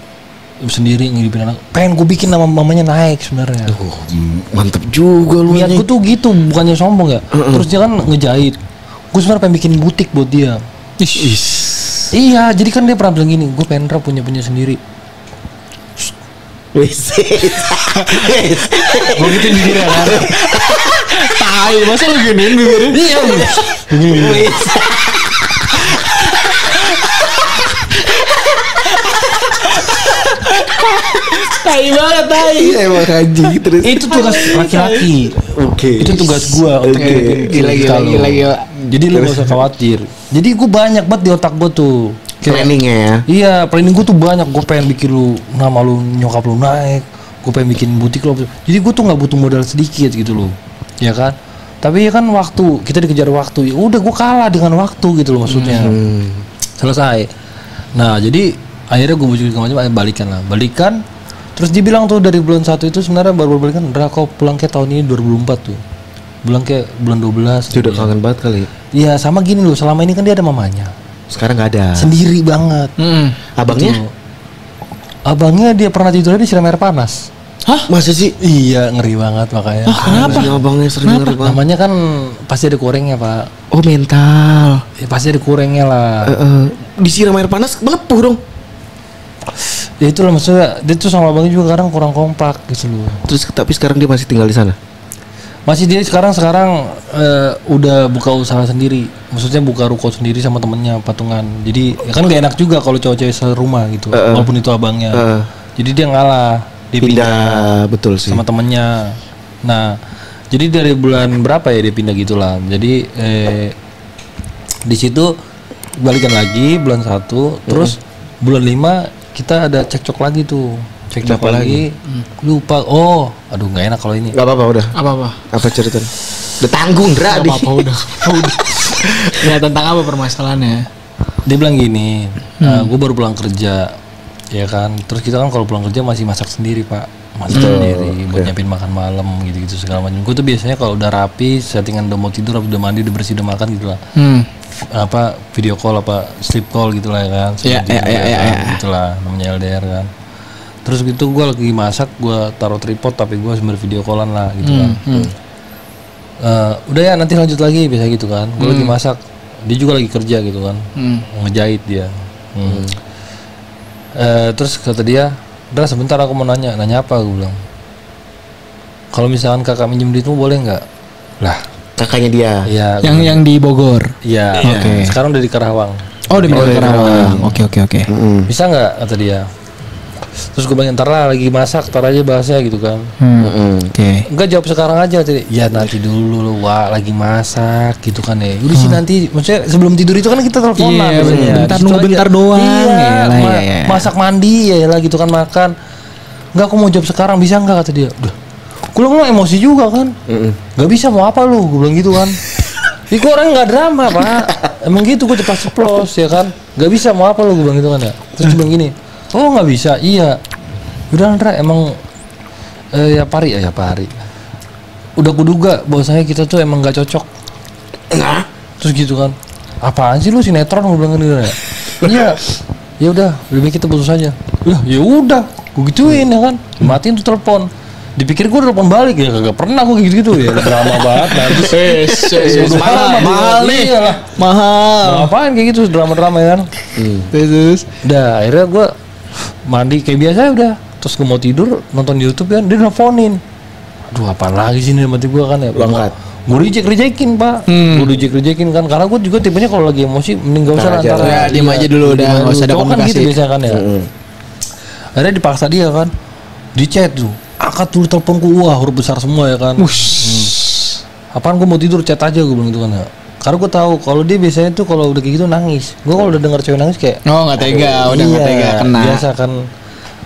sendiri ngidupin anak, pengen gue bikin nama mamanya naik sebenarnya. Mantep juga lu. Niat gue tuh gitu, bukannya sombong ya. Terus dia kan ngejahit, gue sebenarnya pengen bikin butik buat dia. Iya, jadi kan dia pernah bilang gini, gue pengen punya sendiri. Gue gituin bibirnya kan. Tai, masa lu giniin bibirnya? Iya. Tai banget, tai. Iya emang haji terus. Itu tugas laki-laki. Oke. Itu tugas gua untuk Gila. Jadi lu gak usah khawatir. Jadi gua banyak banget di otak gua tuh. Planningnya ya. Iya, planning gua tuh banyak. Gua pengen bikin lu nama lu nyokap lu naik. Gua pengen bikin butik lu. Jadi gua tuh nggak butuh modal sedikit gitu loh. Ya kan? Tapi ya kan waktu, kita dikejar waktu. Ya udah gua kalah dengan waktu gitu loh maksudnya. Selesai. Nah, jadi akhirnya gue bujukin macam balikan. Terus dibilang tuh dari bulan 1 itu sebenarnya baru balikan. Udah kau pulang ke tahun ini 2004 tuh. Pulang ke bulan 12. Dia udah kangen banget kali. Iya, sama gini loh. Selama ini kan dia ada mamanya. Sekarang nggak ada. Sendiri banget. Abangnya? Gitu. Abangnya dia pernah tidurnya disiram air panas. Hah? Masa sih? Iya, ngeri banget makanya. Kenapa? Abangnya sering ngeri banget. Namanya kan pasti ada kurangnya, Pak. Oh, mental. Ya, pasti ada kurangnya lah. Disiram air panas melepuh dong. Ya itulah maksudnya, dia tuh sama abangnya juga kadang kurang kompak gitu loh. Terus tapi sekarang dia masih tinggal di sana. Masih dia sekarang udah buka usaha sendiri. Maksudnya buka ruko sendiri sama temennya patungan. Jadi ya kan gak enak juga kalau cowok-cowok serumah gitu. Walaupun itu abangnya. Jadi dia ngalah, dia pindah betul sih. sama temennya. Nah, jadi dari bulan berapa ya dia pindah gitulah. Jadi di situ balikan lagi bulan 1, terus bulan 5 kita ada cekcok lagi tuh. Cekcok lagi. Lupa. Oh, aduh nggak enak kalau ini. Gak apa-apa udah. Apa cerita? Udah tanggung Dra. Gak apa-apa udah. Ya tentang apa permasalahannya? Dia bilang gini, gue baru pulang kerja, ya kan. Terus kita kan kalau pulang kerja masih masak sendiri Pak, masak sendiri, buat nyiapin makan malam gitu-gitu segala macam. Gue tuh biasanya kalau udah rapi, settingan udah mau tidur, udah mandi, udah bersih, udah makan gitu lah. Apa video call apa sleep call gitulah ya kan. Gitulah namanya LDR kan. Terus gitu gue lagi masak, gue taruh tripod tapi gue sambil video callan lah gitu kan. Udah ya nanti lanjut lagi biasa gitu kan. Gue lagi masak, dia juga lagi kerja gitu kan. Ngejahit dia. Terus kata dia, "Dra sebentar aku mau nanya." "Nanya apa?" Gue bilang. "Kalau misalkan kakak minjem duitmu boleh nggak?" Lah, kakaknya dia. Iya. Yang di Bogor. Iya. Oke. Sekarang udah di Karawang. Oh, di Karawang. Oke. Bisa nggak kata dia. Terus gue bilang ntar lah lagi masak, tar aja bahasnya gitu kan. Oke. Enggak, jawab sekarang aja. Ya nanti dulu lo, Wak, lagi masak gitu kan ya. Udah sih nanti, maksudnya sebelum tidur itu kan kita teleponan. Iya, bentar doang. Iya, masak mandi ya lah gitu kan, makan. Enggak, aku mau jawab sekarang, bisa nggak kata dia. Udah, gue bilang emosi juga kan. Nggak bisa, mau apa lu? Gue bilang gitu kan. Ih, gue orang nggak drama Pak. Emang gitu, gue cepat ceplos ya kan. Nggak bisa, mau apa lu? Gue bilang gitu kan ya. Terus dia bilang gini, "Oh nggak bisa." "Iya." "Udah Andra, emang ya pari." Udah kuduga bahwasanya kita tuh emang nggak cocok. Nah, Terus gitu kan, "Apaan sih lu sinetron?" Gue bilang gitu ya. "Iya." "Ya udah, lebih baik kita putus aja." Ya udah, gue gituin ya kan. Matiin tuh telepon. Dipikir gue telepon balik, ya kagak pernah gue gitu ya. Drama banget nanti. Mahal nih. Mahal. Ngapain kayak gitu drama-drama ya kan. Terus Udah akhirnya gue mandi kayak biasa udah. Terus gue mau tidur nonton YouTube kan, dia nelfonin. Aduh, apa lagi sih nih mati gue kan ya. Banget. Gue rejekin pak, gue rejekin kan, karena gue juga tipenya kalau lagi emosi mending gak usah antara ya, diem aja dulu udah, gak usah ada komunikasi. Kan gitu biasanya kan ya. Akhirnya dipaksa dia kan, di chat tuh, angkat dulu teleponku, wah huruf besar semua ya kan. Apaan gue mau tidur, chat aja gue bilang gitu kan ya. Karena gue tahu kalau dia biasanya tuh kalau udah kayak gitu nangis. Gue kalau udah denger cewek nangis kayak, nggak tega, udah nggak tega, kena. Biasa kan,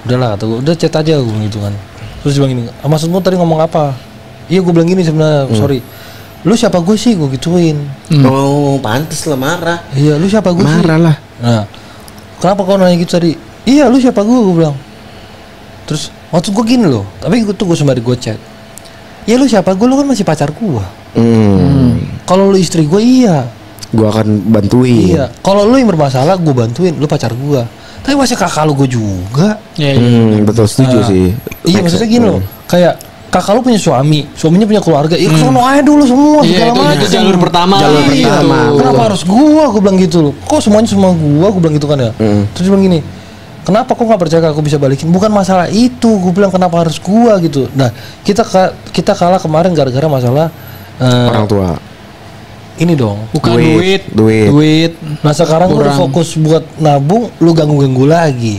udahlah, udah chat aja gue bilang gitu kan. Terus dia bilang gini, maksudmu tadi ngomong apa? Iya gue bilang gini sebenarnya, sorry. Lu siapa gue sih, gue gituin. Oh pantes lah marah. Iya lu siapa gue sih, marah lah. Nah kenapa kau nanya gitu tadi? Iya lu siapa gue bilang. Terus maksud gue gini loh, tapi gue sembari gue chat. Iya lu siapa gue, lu kan masih pacar gue. Kalau lu istri gue, iya gue akan bantuin. Iya. Kalau lu yang bermasalah gue bantuin, lu pacar gue. Tapi masih kakak lu gue juga. Betul, setuju sih. Iya maksudnya gini loh, kayak kakak lu punya suaminya punya keluarga, ya kesono aja dulu semua segala macam. Itu jalur pertama. Kenapa harus gua bilang gitu loh. Kok semuanya semua gua bilang gitu kan ya. Terus dia bilang gini, kenapa kok nggak percaya aku bisa balikin? Bukan masalah itu, gua bilang kenapa harus gua gitu. Nah kita kalah kemarin gara-gara masalah orang tua. Ini dong, bukan duit. Nah sekarang gua udah fokus buat nabung, lu ganggu lagi.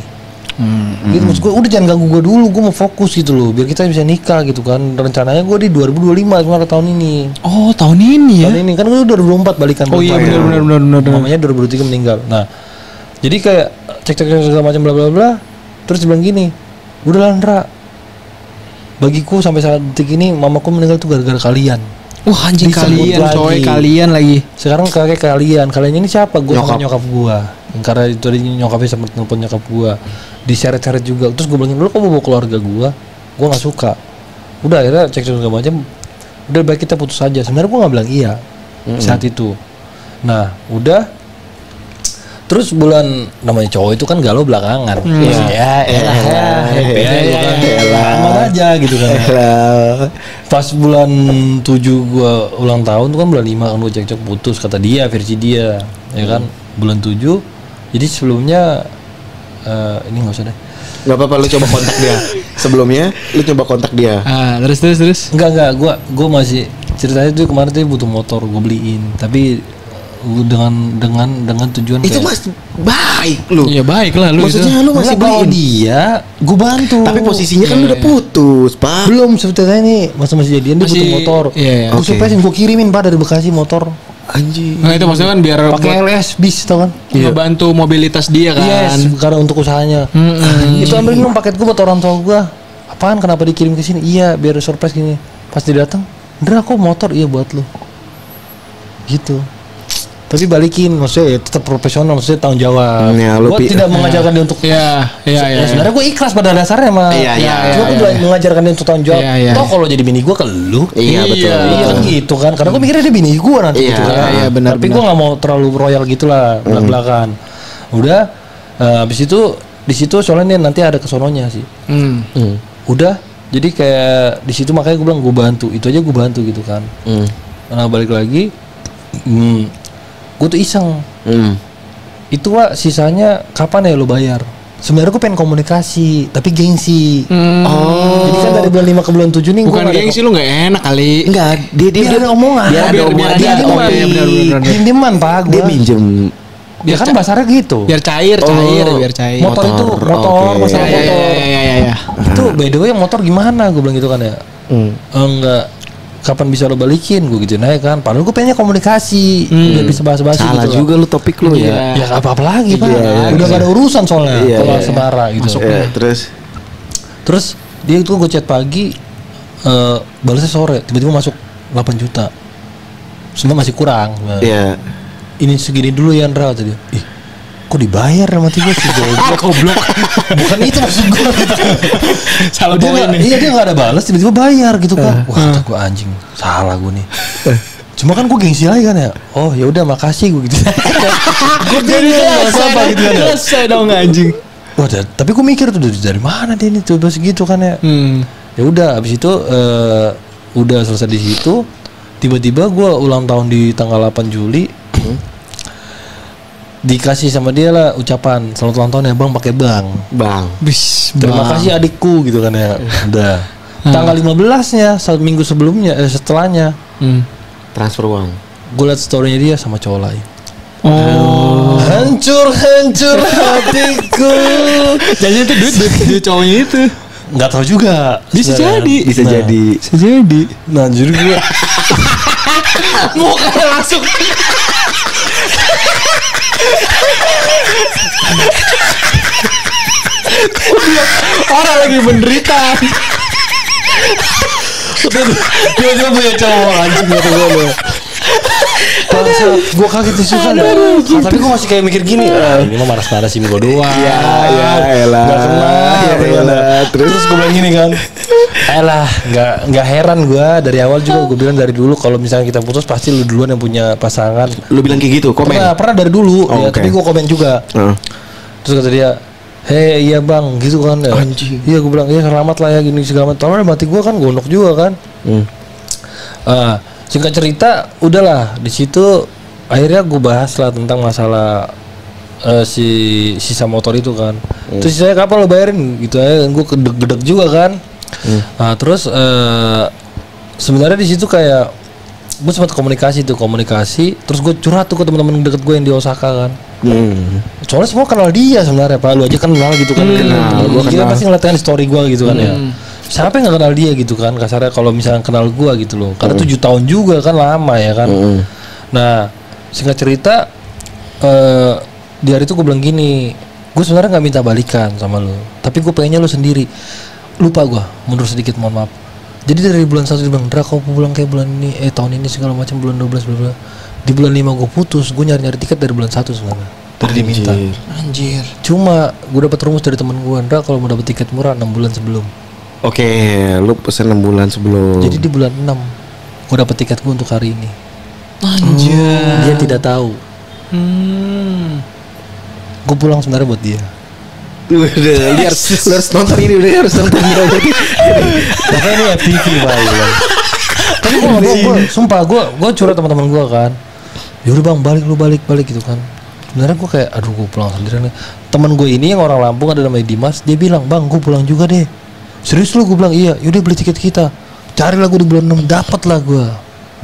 Gitu maksud gue, udah jangan ganggu gue dulu, gue mau fokus gitu loh, biar kita bisa nikah gitu kan. Rencananya gue di 2025 sebenarnya tahun ini. Oh tahun ini ya? Tahun ini kan gue 2024 balikan. Oh iya benar. Mamanya 2023 meninggal. Nah jadi kayak cek segala macam bla bla bla. Terus dia bilang gini, udah lah Ndra, bagiku sampai saat detik ini mamaku meninggal tuh gara-gara kalian. Wah anjing, kalian coy, kalian lagi. Sekarang kakek kalian ini siapa? Gue sama nyokap gue. Karena itu tadi nyokapnya sempat nelfon nyokap gue, diseret-seret juga. Terus gue bilangin, lu kok mau bawa keluarga gue nggak suka. Udah akhirnya cek segala macam, udah baik kita putus aja. Sebenarnya gue nggak bilang iya saat itu. Nah udah, terus bulan, namanya cowok itu kan galau belakangan. Aman aja gitu kan. Pas bulan 7 gue ulang tahun tuh kan bulan 5 kan gue cekcok putus, kata dia versi dia ya kan. Bulan 7. Jadi sebelumnya ini nggak usah deh. Nggak apa-apa, lu coba kontak dia. Sebelumnya lu coba kontak dia. Terus. Enggak. Gue masih ceritanya tuh kemarin tuh butuh motor, gue beliin. Tapi dengan tujuan itu kayak, mas baik lu. Iya baik lah lu. Maksudnya itu. Lu masih beliin dia, gue bantu. Tapi posisinya kan udah putus, Pak. Belum, sebetulnya ini masih jadian, dia butuh motor. Iya. Gue surprisein, gue kirimin Pak dari Bekasi motor. Anjing. Nah itu maksudnya kan biar pakai LS bis tau kan? Ngebantu mobilitas dia kan. Yes, karena untuk usahanya. Itu ambilin dong paket gue buat orang tua gue. Apaan, kenapa dikirim ke sini? Iya, biar surprise gini. Pas dia datang, Ndra kok motor? Iya buat lu. Gitu. Tapi balikin, maksudnya ya tetap profesional, maksudnya tanggung jawab. Gue tidak mengajarkan dia untuk sebenarnya gue ikhlas pada dasarnya mah. Cuma gue mengajarkan dia untuk tanggung jawab. Toh kalau jadi bini gue ke lu. Iya betul. Iya kan gitu kan. Karena gue mikirnya dia bini gue nanti gitu kan. Iya benar. Tapi gue nggak mau terlalu royal gitulah belak-belakan. Udah, habis itu di situ soalnya nanti ada kesononya sih. Udah, jadi kayak di situ makanya gue bilang gue bantu. Itu aja gue bantu gitu kan. Nah balik lagi. Gue tuh iseng. Itu Wak, sisanya kapan ya lo bayar? Sebenarnya gue pengen komunikasi, tapi gengsi. Jadi kan dari bulan 5 ke bulan 7 nih. Bukan gengsi, lu gak enak kali. Enggak, dia ada omongan. Dia ada omongan. Diem-dieman Pak, gue. Dia minjem. Ya kan bahasanya gitu. Biar cair. Motor itu masalah motor. Iya. Itu by the way motor gimana? Gue bilang gitu kan ya. Enggak. Kapan bisa lo balikin, gue gituin aja kan. Padahal gue pengennya komunikasi, udah bisa bahas-bahas gitu. Salah juga lo topik lo ya. Ya apa-apa lagi Pak. Udah gak ada urusan soalnya kalau sebara gitu. Terus dia itu gue chat pagi, balasnya sore, tiba-tiba masuk 8 juta. Semua masih kurang. Iya. Ini segini dulu ya Ndra tadi. Kok dibayar sama tiga sih goblok. Bukan itu maksud gue. Salah dia nggak. Iya dia nggak ada balas, tiba-tiba bayar gitu kan. Wah gue anjing, salah gue nih. Cuma kan gue gengsi lagi kan ya. Oh ya udah makasih gue gitu. Gue jadi apa gitu kan. Selesai dong anjing. Wah tapi gue mikir tuh dari mana dia nih coba segitu kan ya. Ya udah abis itu udah selesai di situ. Tiba-tiba gue ulang tahun di tanggal 8 Juli. Dikasih sama dia lah ucapan selamat ulang tahun ya bang, pakai bang. Terima kasih adikku gitu kan ya. Udah. Tanggal 15-nya minggu sebelumnya setelahnya Transfer uang. Gue liat story-nya dia sama cowok lain. Oh. Hancur hatiku. Jadi itu duit cowoknya itu. Nggak tahu juga. Bisa jadi. Bisa jadi. Nah jadi gue mukanya langsung. Orang lagi menderita. Tiba-tiba punya cowok anjing kata gue. Gue kaget tuh suka dah. Tapi gue masih kayak mikir gini, ini mah manas-manas ini gue doang. Iya, elah. Gak kenal. Terus gue bilang gini kan, elah, nggak heran gue dari awal juga gue bilang dari dulu kalau misalnya kita putus pasti lu duluan yang punya pasangan. Lu bilang kayak gitu, komen. Pernah dari dulu, Oh, ya. okay. Tapi gue komen juga. Terus kata dia, hei iya bang, gitu kan ya. Anjing. Iya gue bilang, iya selamat lah ya gini segala macam. Tapi mati gue kan gondok juga kan. Singkat cerita, udahlah di situ akhirnya gue bahas lah tentang masalah si sisa motor itu kan. Terus saya kapan lo bayarin gitu aja, gue gedek-gedek juga kan. Nah, terus sebenarnya di situ kayak gue sempat komunikasi, terus gue curhat tuh ke teman-teman deket gue yang di Osaka kan. Soalnya semua kenal dia sebenarnya, Pak. Lu aja kenal gitu kan. Gue kenal. Pasti ngeliatin story gue gitu kan ya. Siapa yang gak kenal dia gitu kan, kasarnya kalau misalnya kenal gua gitu loh. Karena 7 tahun juga kan lama ya kan. Nah singkat cerita di hari itu gue bilang gini, gue sebenarnya gak minta balikan sama lo, tapi gue pengennya lo sendiri. Lupa gue, mundur sedikit, mohon maaf. Jadi dari bulan 1 dia bilang, Dra kau pulang kayak bulan ini, tahun ini segala macam, bulan 12 bla. Di bulan 5 gue putus, gue nyari tiket dari bulan 1 sebenarnya. Dari diminta. Anjir. Cuma gue dapat rumus dari teman gue, Dra kalau mau dapat tiket murah 6 bulan sebelum. Oke, lu pesen 6 bulan sebelum. Jadi di bulan 6 gue dapet tiket gue untuk hari ini. Anjir. Dia tidak tahu. Gue pulang sebenarnya buat dia. Lu harus nonton ini, harus nonton ini. Makanya ini FTV Pak. Tapi gue sumpah gue curhat teman-teman gue kan. Yaudah bang, lu balik gitu kan. Sebenarnya gue kayak aduh gue pulang sendirian. Teman gue ini yang orang Lampung ada namanya Dimas, dia bilang bang gue pulang juga deh. Serius lu? Gue bilang iya. Yaudah beli tiket kita. Cari lagu di bulan 6. Dapat lah gue.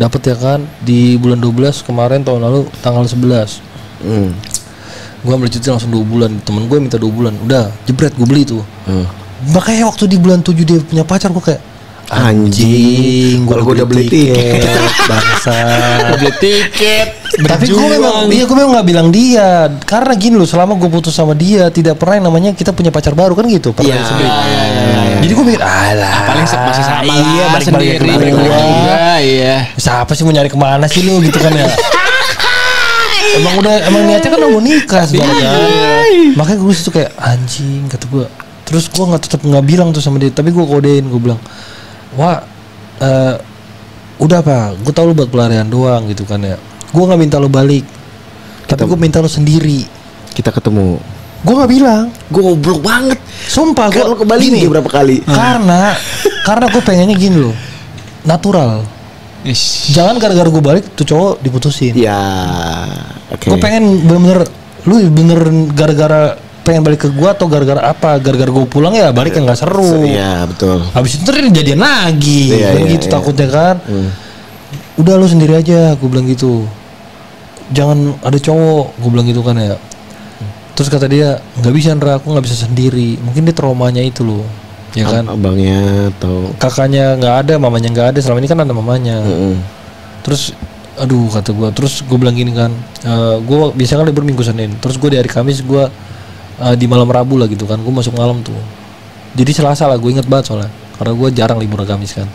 Dapat ya kan. Di bulan 12 kemarin tahun lalu tanggal 11. Gue ambil cuti langsung 2 bulan. Temen gue minta 2 bulan. Udah jebret gue beli tuh. Makanya waktu di bulan 7 dia punya pacar, gue kayak anjing, gue udah beli tiket. Bangsa. Beli tiket. Tapi gue memang nggak bilang dia, karena gini loh, selama gue putus sama dia tidak pernah yang namanya kita punya pacar baru kan gitu. Iya. Jadi gue mikir, paling masih sama. Iya, balik-balik juga. Iya. Siapa sih mau nyari kemana sih lu gitu kan ya? emang niatnya kan mau nikah sebenarnya. Makanya gue situ kayak anjing kata gue. Terus gue tetap nggak bilang tuh sama dia, tapi gue kodein, gue bilang, wah, udah pak, gue tau lu buat pelarian doang gitu kan ya. Gue nggak minta lu balik, tapi gue minta lu sendiri. Kita ketemu. Gue nggak bilang. Gue goblok banget. Sumpah gue ke Bali nih berapa kali. Karena gue pengennya gini loh, natural. Jangan gara-gara gue balik tuh cowok diputusin. Ya. Oke. Gue pengen bener gara-gara pengen balik ke gue atau gara-gara apa? Gara-gara gue pulang ya balik yang nggak seru. Iya betul. Habis itu jadian lagi. Gitu takutnya kan. Udah lu sendiri aja, gue bilang gitu. Jangan ada cowok, gue bilang gitu kan ya. Terus kata dia, nggak bisa Ndra, aku nggak bisa sendiri. Mungkin dia traumanya itu loh, ya kan? Abangnya atau kakaknya nggak ada, mamanya nggak ada. Selama ini kan ada mamanya. Terus, aduh kata gue. Terus gue bilang gini kan, gue biasanya kan libur Minggu Senin. Terus gue di hari Kamis gue di malam Rabu lah gitu kan. Gue masuk malam tuh. Jadi Selasa lah, gue inget banget soalnya. Karena gue jarang libur Kamis kan.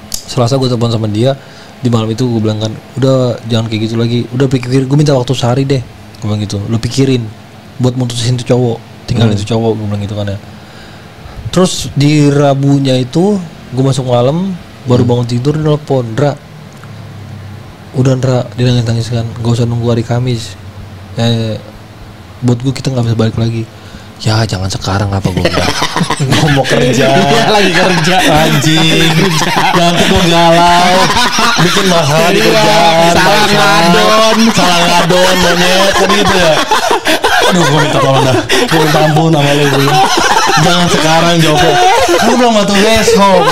Selasa gue telepon sama dia. Di malam itu gue bilang kan, udah jangan kayak gitu lagi, udah pikir, gue minta waktu sehari deh, gue bilang gitu, lu pikirin buat mutusin tuh cowok, tinggalin tuh cowok, gue bilang gitu kan ya. Terus di Rabunya itu gue masuk malam, baru bangun tidur dia nelfon, Ndra, udah Ndra, dia nangis kan, gak usah nunggu hari Kamis, buat gue kita nggak bisa balik lagi. Ya jangan sekarang apa gue bilang. Gue mau kerja. Dia lagi kerja. Anjing. Nanti gue galau. Bikin mahal di kerjaan. Salah ngadon monyet kan gitu ya. Aduh gue minta tolong dah. Gue minta ampun sama lu. Jangan sekarang jawabnya. Kan belum waktu besok.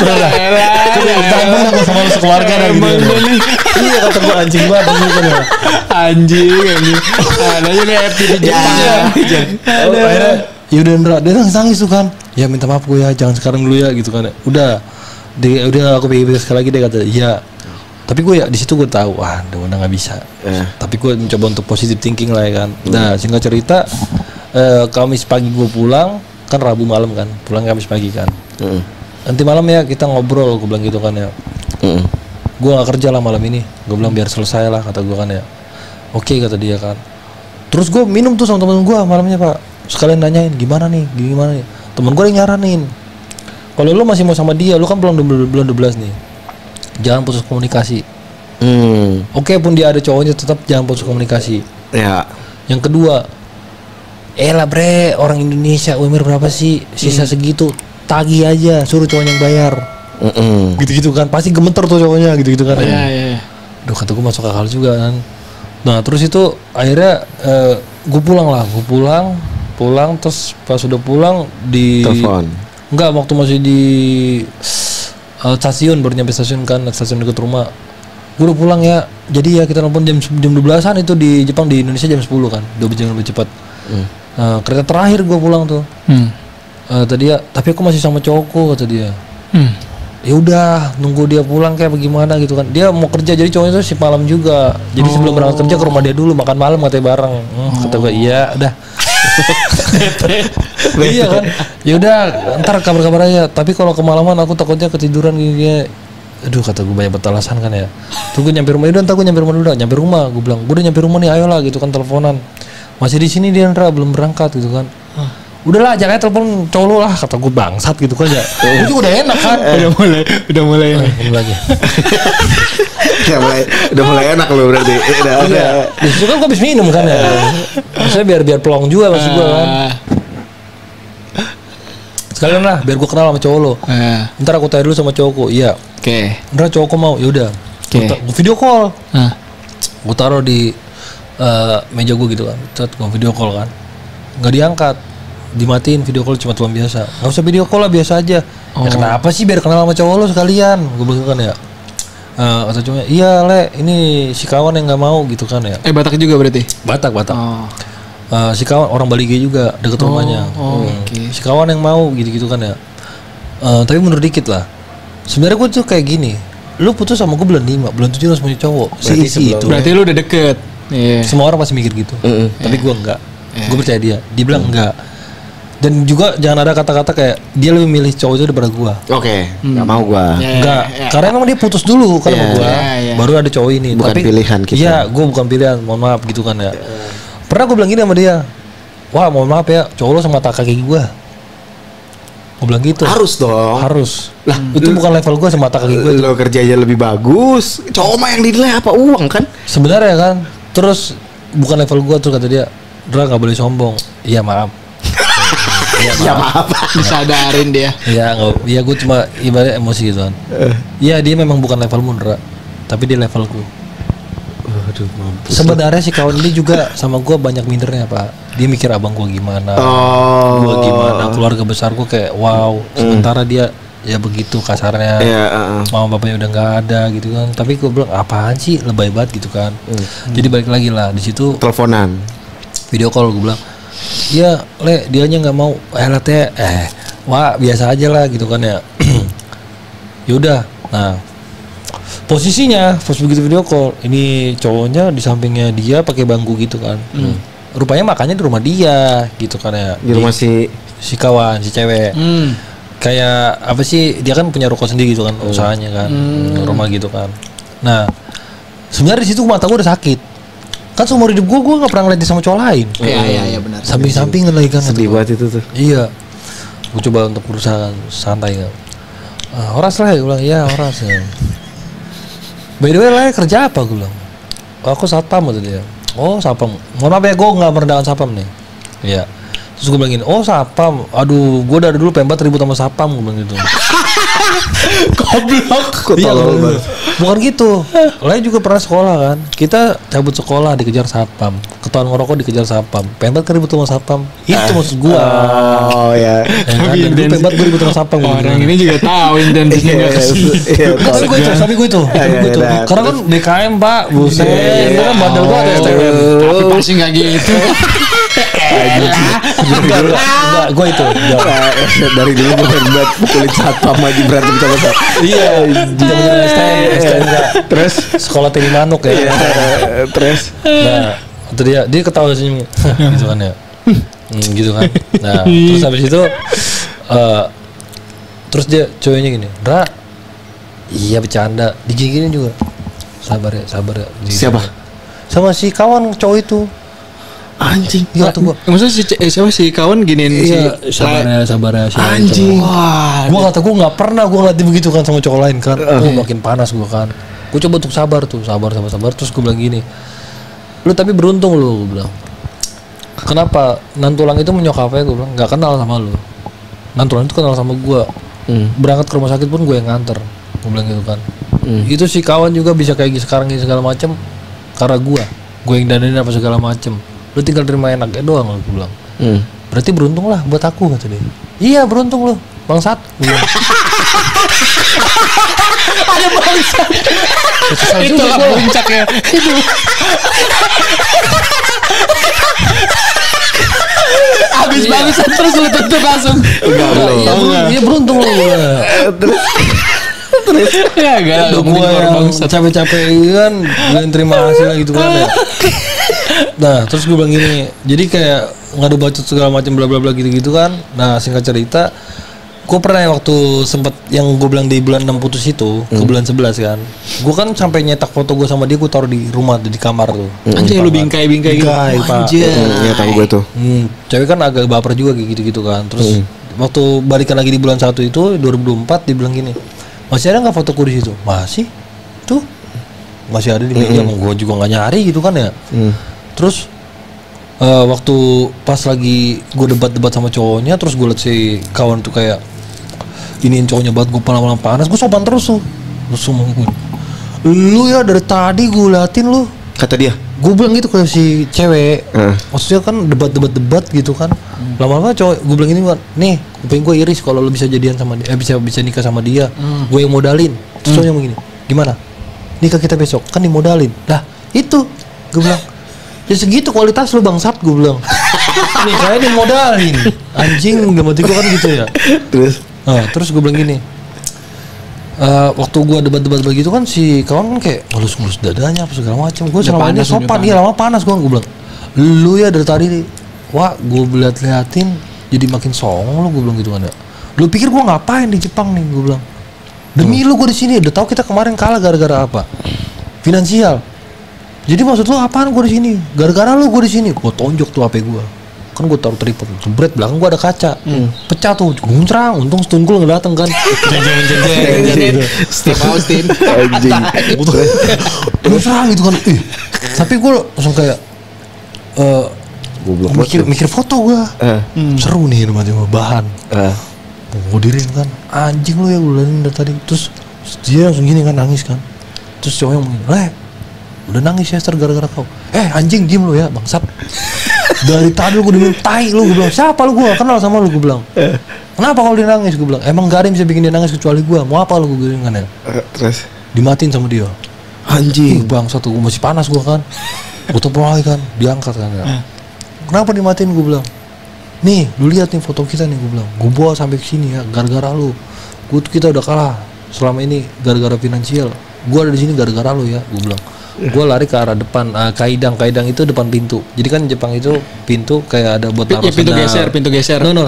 Bener. Tampun aku sama lu sekeluarga dah gitu. Iya kata gue anjing banget gitu ya. Anjing. Adanya nih FTV Jepang ya. Akhirnya yaudah Ndra, dia nangis tuh kan. Ya minta maaf gue ya, jangan sekarang dulu ya gitu kan. Udah aku pikir sekali lagi dia kata iya. Tapi gue ya di situ gue tahu, udah nggak bisa. Tapi gue mencoba untuk positive thinking lah ya kan. Nah singkat cerita, Kamis pagi gue pulang, kan Rabu malam kan, pulang Kamis pagi kan. Nanti malam ya kita ngobrol, gue bilang gitu kan ya. Gue nggak kerja lah malam ini, gue bilang biar selesai lah kata gue kan ya. Oke kata dia kan. Terus gue minum tuh sama temen gue malamnya Pak, sekalian nanyain gimana nih. Temen gue yang nyaranin, kalau lu masih mau sama dia, lu kan belum 12 nih. Jangan putus komunikasi. Oke pun dia ada cowoknya, tetap jangan putus komunikasi. Ya. Yang kedua, lah bre, orang Indonesia umur berapa sih? Sisa segitu, tagih aja, suruh cowoknya yang bayar. Gitu-gitu kan, pasti gemeter tuh cowoknya, gitu-gitu kan. Iya. Duh kata gue masuk akal juga kan. Nah terus itu akhirnya gue pulang terus pas sudah pulang di telepon. Enggak, waktu masih di stasiun, baru nyampe stasiun kan, stasiun dekat rumah. Gue udah pulang ya. Jadi ya kita nelfon jam 12-an itu di Jepang, di Indonesia jam 10 kan. 2 jam lebih cepat. Kereta terakhir gue pulang tuh. Tadi ya, tapi aku masih sama cowokku kata dia. Ya udah, nunggu dia pulang kayak bagaimana gitu kan. Dia mau kerja, jadi cowoknya tuh shift malam juga. Jadi sebelum berangkat kerja ke rumah dia dulu, makan malam katanya bareng. Kata gue, iya udah. Iya kan, yaudah ntar kabar-kabar aja. Tapi kalau kemalaman aku takutnya ketiduran gini. Aduh kata gue banyak alasan kan ya. Tuh gue nyampe rumah, udah ntar gue nyampe rumah dulu dah. Nyampe rumah, gue bilang gue udah nyampe rumah nih, ayolah gitu kan, teleponan. Masih di sini dia Ndra, belum berangkat gitu kan. Udahlah jangan telepon cowok lu lah, kata gue bangsat gitu kan ya. Gue juga udah enak kan. Udah mulai lagi. udah mulai enak lo berarti. Udah. Di situ kan gue habis minum kan ya. Maksudnya biar pelong juga maksud gue kan. Sekalian lah biar gue kenal sama cowok lo. Ntar aku tanya dulu sama cowokku. Iya. Oke. Ntar cowokku mau, yaudah. Gue video call. Gue taruh di meja gue gitu kan. Gue video call kan. Nggak diangkat. Dimatiin video call, cuma telepon biasa. Nggak usah video call lah, biasa aja. Ya kenapa sih, biar kenal sama cowok lo sekalian. Gue bilang kan ya. Kata cowoknya, iya Le, ini si kawan yang nggak mau gitu kan ya. Batak juga berarti? Batak. Si kawan orang Bali juga deket rumahnya. Si kawan yang mau gitu kan ya. Tapi mundur dikit lah. Sebenarnya gue tuh kayak gini. Lu putus sama gue bulan 5, bulan 7 harus punya cowok. Itu. Berarti lu udah deket. Semua orang pasti mikir gitu. Tapi gue enggak. Gue percaya dia. Dia bilang enggak. Dan juga jangan ada kata-kata kayak dia lebih milih cowok itu daripada gue. Nggak mau gue. Enggak. Karena emang dia putus dulu kan sama gue. Baru ada cowok ini. Bukan tapi pilihan kita. Iya, gue bukan pilihan. Mohon maaf gitu kan ya. Pernah gue bilang gini sama dia. Wah, mohon maaf ya, cowok lo sama mata kaki gue. Gue bilang gitu. Harus dong. Harus. Lah, itu bukan level gue sama mata kaki gue. Lo kerjanya lebih bagus. Cowok mah yang dinilai apa, uang kan? Sebenarnya kan. Terus bukan level gue, terus kata dia, Dra nggak boleh sombong. Iya maaf. Iya maaf. Disadarin dia. Iya gue cuma ibaratnya emosi gitu kan. Iya dia memang bukan levelmu Dra, tapi dia levelku. Waduh, mampus. Sebenarnya si kawan ini juga sama gue banyak mindernya Pak. Dia mikir abang gue gimana, gue gimana, keluarga besar gue kayak wow. Sementara dia ya begitu kasarnya. Mama bapaknya udah nggak ada gitu kan. Tapi gue bilang apaan sih, lebay banget gitu kan. Jadi balik lagi lah di situ. Teleponan, video call gue bilang. Iya, Le, dianya nggak mau. Wah, biasa aja lah gitu kan ya. Yaudah. Nah, posisinya pas begitu video call, ini cowoknya di sampingnya dia pakai bangku gitu kan. Rupanya makannya di rumah dia gitu kan ya. Di rumah si kawan, si cewek. Kayak apa sih? Dia kan punya ruko sendiri gitu kan, usahanya kan, rumah gitu kan. Nah, sebenarnya di situ mata gue udah sakit. Kan seumur hidup gue gak pernah ngeliat dia sama cowok lain. Iya benar. Samping-sampingan lagi kan. Sedih banget itu tuh. Iya. Gue coba untuk berusaha santai kan. Horas lah, gue bilang iya horas ya. By the way lah kerja apa gue bilang. Aku satpam gitu dia. Oh satpam. Mohon maaf ya, gue gak merendahkan satpam nih. Iya. Terus gue bilang gini, oh satpam. Aduh gue dari dulu pengen banget ribut sama satpam, gue bilang gitu. Goblok. Iya, bukan gitu. Lain juga pernah sekolah kan. Kita cabut sekolah dikejar satpam. Ketahuan ngerokok dikejar satpam. Pengen banget ribut sama satpam. Itu maksud gua. Oh ya. Tapi pengen banget ribut sama satpam. Orang ini juga tahu intensinya nggak kesini. Tapi gue itu. Karena kan BKM Pak. Buset. Itu kan bandel gua ada STM. Tapi pasti nggak gitu. Enggak, gue itu. Dari dulu gue pengen banget pukulin satpam aja berantem sama satpam. Iya, zaman STM enggak. Terus Sekolah Teni Manuk ya. terus Nah, itu dia ketawa senyum gitu kan ya. Gitu kan. Nah, terus habis itu terus dia cowoknya gini, "Ra, iya bercanda." Digiginin juga. Sabar ya. Siapa? Sama si kawan cowok itu. Anjing. Iya tuh gua. Maksudnya siapa sih kawan giniin Iya, si sabar ya. Anjing. Wah, Gua nggak pernah gua ngeliat dia begitu kan sama cowok lain kan. Makin panas gua kan. Gua coba untuk sabar terus gua bilang gini. Lu tapi beruntung lu, gua bilang. Kenapa Nantulang itu menyokapnya? Gua bilang nggak kenal sama lu. Nantulang itu kenal sama gua. Berangkat ke rumah sakit pun gue yang nganter. Gua bilang gitu kan. Itu si kawan juga bisa kayak sekarang ini segala macem karena gue yang dandanin apa segala macem. Lu tinggal terima enaknya doang, lu bilang. Berarti beruntung lah buat aku, kata dia. Iya beruntung lu, bangsat. ada bangsat. Itulah puncaknya. Habis bangsat terus lu tutup langsung. Iya beruntung lu. Terus Ya gak Gue yang capek-capek kan, gue yang terima hasil gitu kan ya. Nah terus gue bilang gini, jadi kayak ngadu bacot segala macam bla bla bla gitu kan. Nah singkat cerita, gue pernah waktu sempet yang gue bilang di bulan 6 putus itu ke bulan 11 kan, gue kan sampai nyetak foto gue sama dia, gue taruh di rumah di kamar tuh. Anjir lu bingkai gitu. Anjir. ya tahu gue tuh. Cewek kan agak baper juga kayak gitu kan. Terus waktu balikan lagi di bulan 1 itu 2024 dia bilang gini, masih ada nggak fotoku di situ? Masih, tuh masih ada di meja. Gue juga nggak nyari gitu kan ya. Terus waktu pas lagi gue debat sama cowoknya, terus gue liat si kawan tuh kayak iniin cowoknya banget, gue malam panas, gue sopan terus tuh. Terus ngomong gue, lu ya dari tadi gue liatin lu. Kata dia. Gue bilang gitu ke si cewek. Maksudnya kan debat gitu kan. Lama-lama cowok gue bilang gini kan, nih kuping gue iris kalau lu bisa jadian sama dia, bisa nikah sama dia. Gue yang modalin. Terus cowoknya begini, gimana? Nikah kita besok kan dimodalin. Lah itu gue bilang, ya segitu kualitas lu bangsat, gue bilang. Nikahnya dimodalin. Anjing, gak mati gue kan gitu ya. Terus gue bilang gini, waktu gue debat begitu kan si kawan kan kayak ngelus dadanya apa segala macam. Gue selama ini sopan, iya lama panas gue bilang, lu ya dari tadi, wah gue liatin jadi makin songong lu, gue bilang gitu kan ya. Lu pikir gue ngapain di Jepang nih, gue bilang. Demi lu gue di sini, udah tahu kita kemarin kalah gara-gara apa? Finansial. Jadi maksud lu apaan gue di sini? Gara-gara lu gue di sini. Gue tonjok tuh HP gue. Kan gue taruh tripod, jebret, belakang gue ada kaca, pecah tuh, guncrang, untung Stungkul nggak datang kan, Steve Austin, guncrang gitu kan, tapi gue langsung kayak mikir foto gue, seru nih namanya bahan, gue dirin kan, anjing lu ya gue liatin dari tadi, terus dia langsung gini kan, nangis kan, terus cowoknya ngomongin, udah nangis ya gara-gara kau, anjing diem lu ya bangsat. Dari tadi gue dibilang tai lu, gue bilang siapa lu, gue gak kenal sama lu, gue bilang kenapa kalau dia nangis, gue bilang emang gak ada yang bisa bikin dia nangis kecuali gue, mau apa lu, gue bilang kan ya. Terus dimatiin sama dia, anjing bang satu, gue masih panas gue kan, gue telepon lagi kan, diangkat kan ya. Kenapa dimatiin, gue bilang nih lu lihat nih foto kita nih, gue bilang gue bawa sampai sini ya gara-gara lu, kita udah kalah selama ini gara-gara finansial, gue ada di sini gara-gara lu ya, gue bilang. Gue lari ke arah depan, kaidang itu depan pintu. Jadi kan Jepang itu pintu kayak ada buat taruh sendal. Pintu geser. No.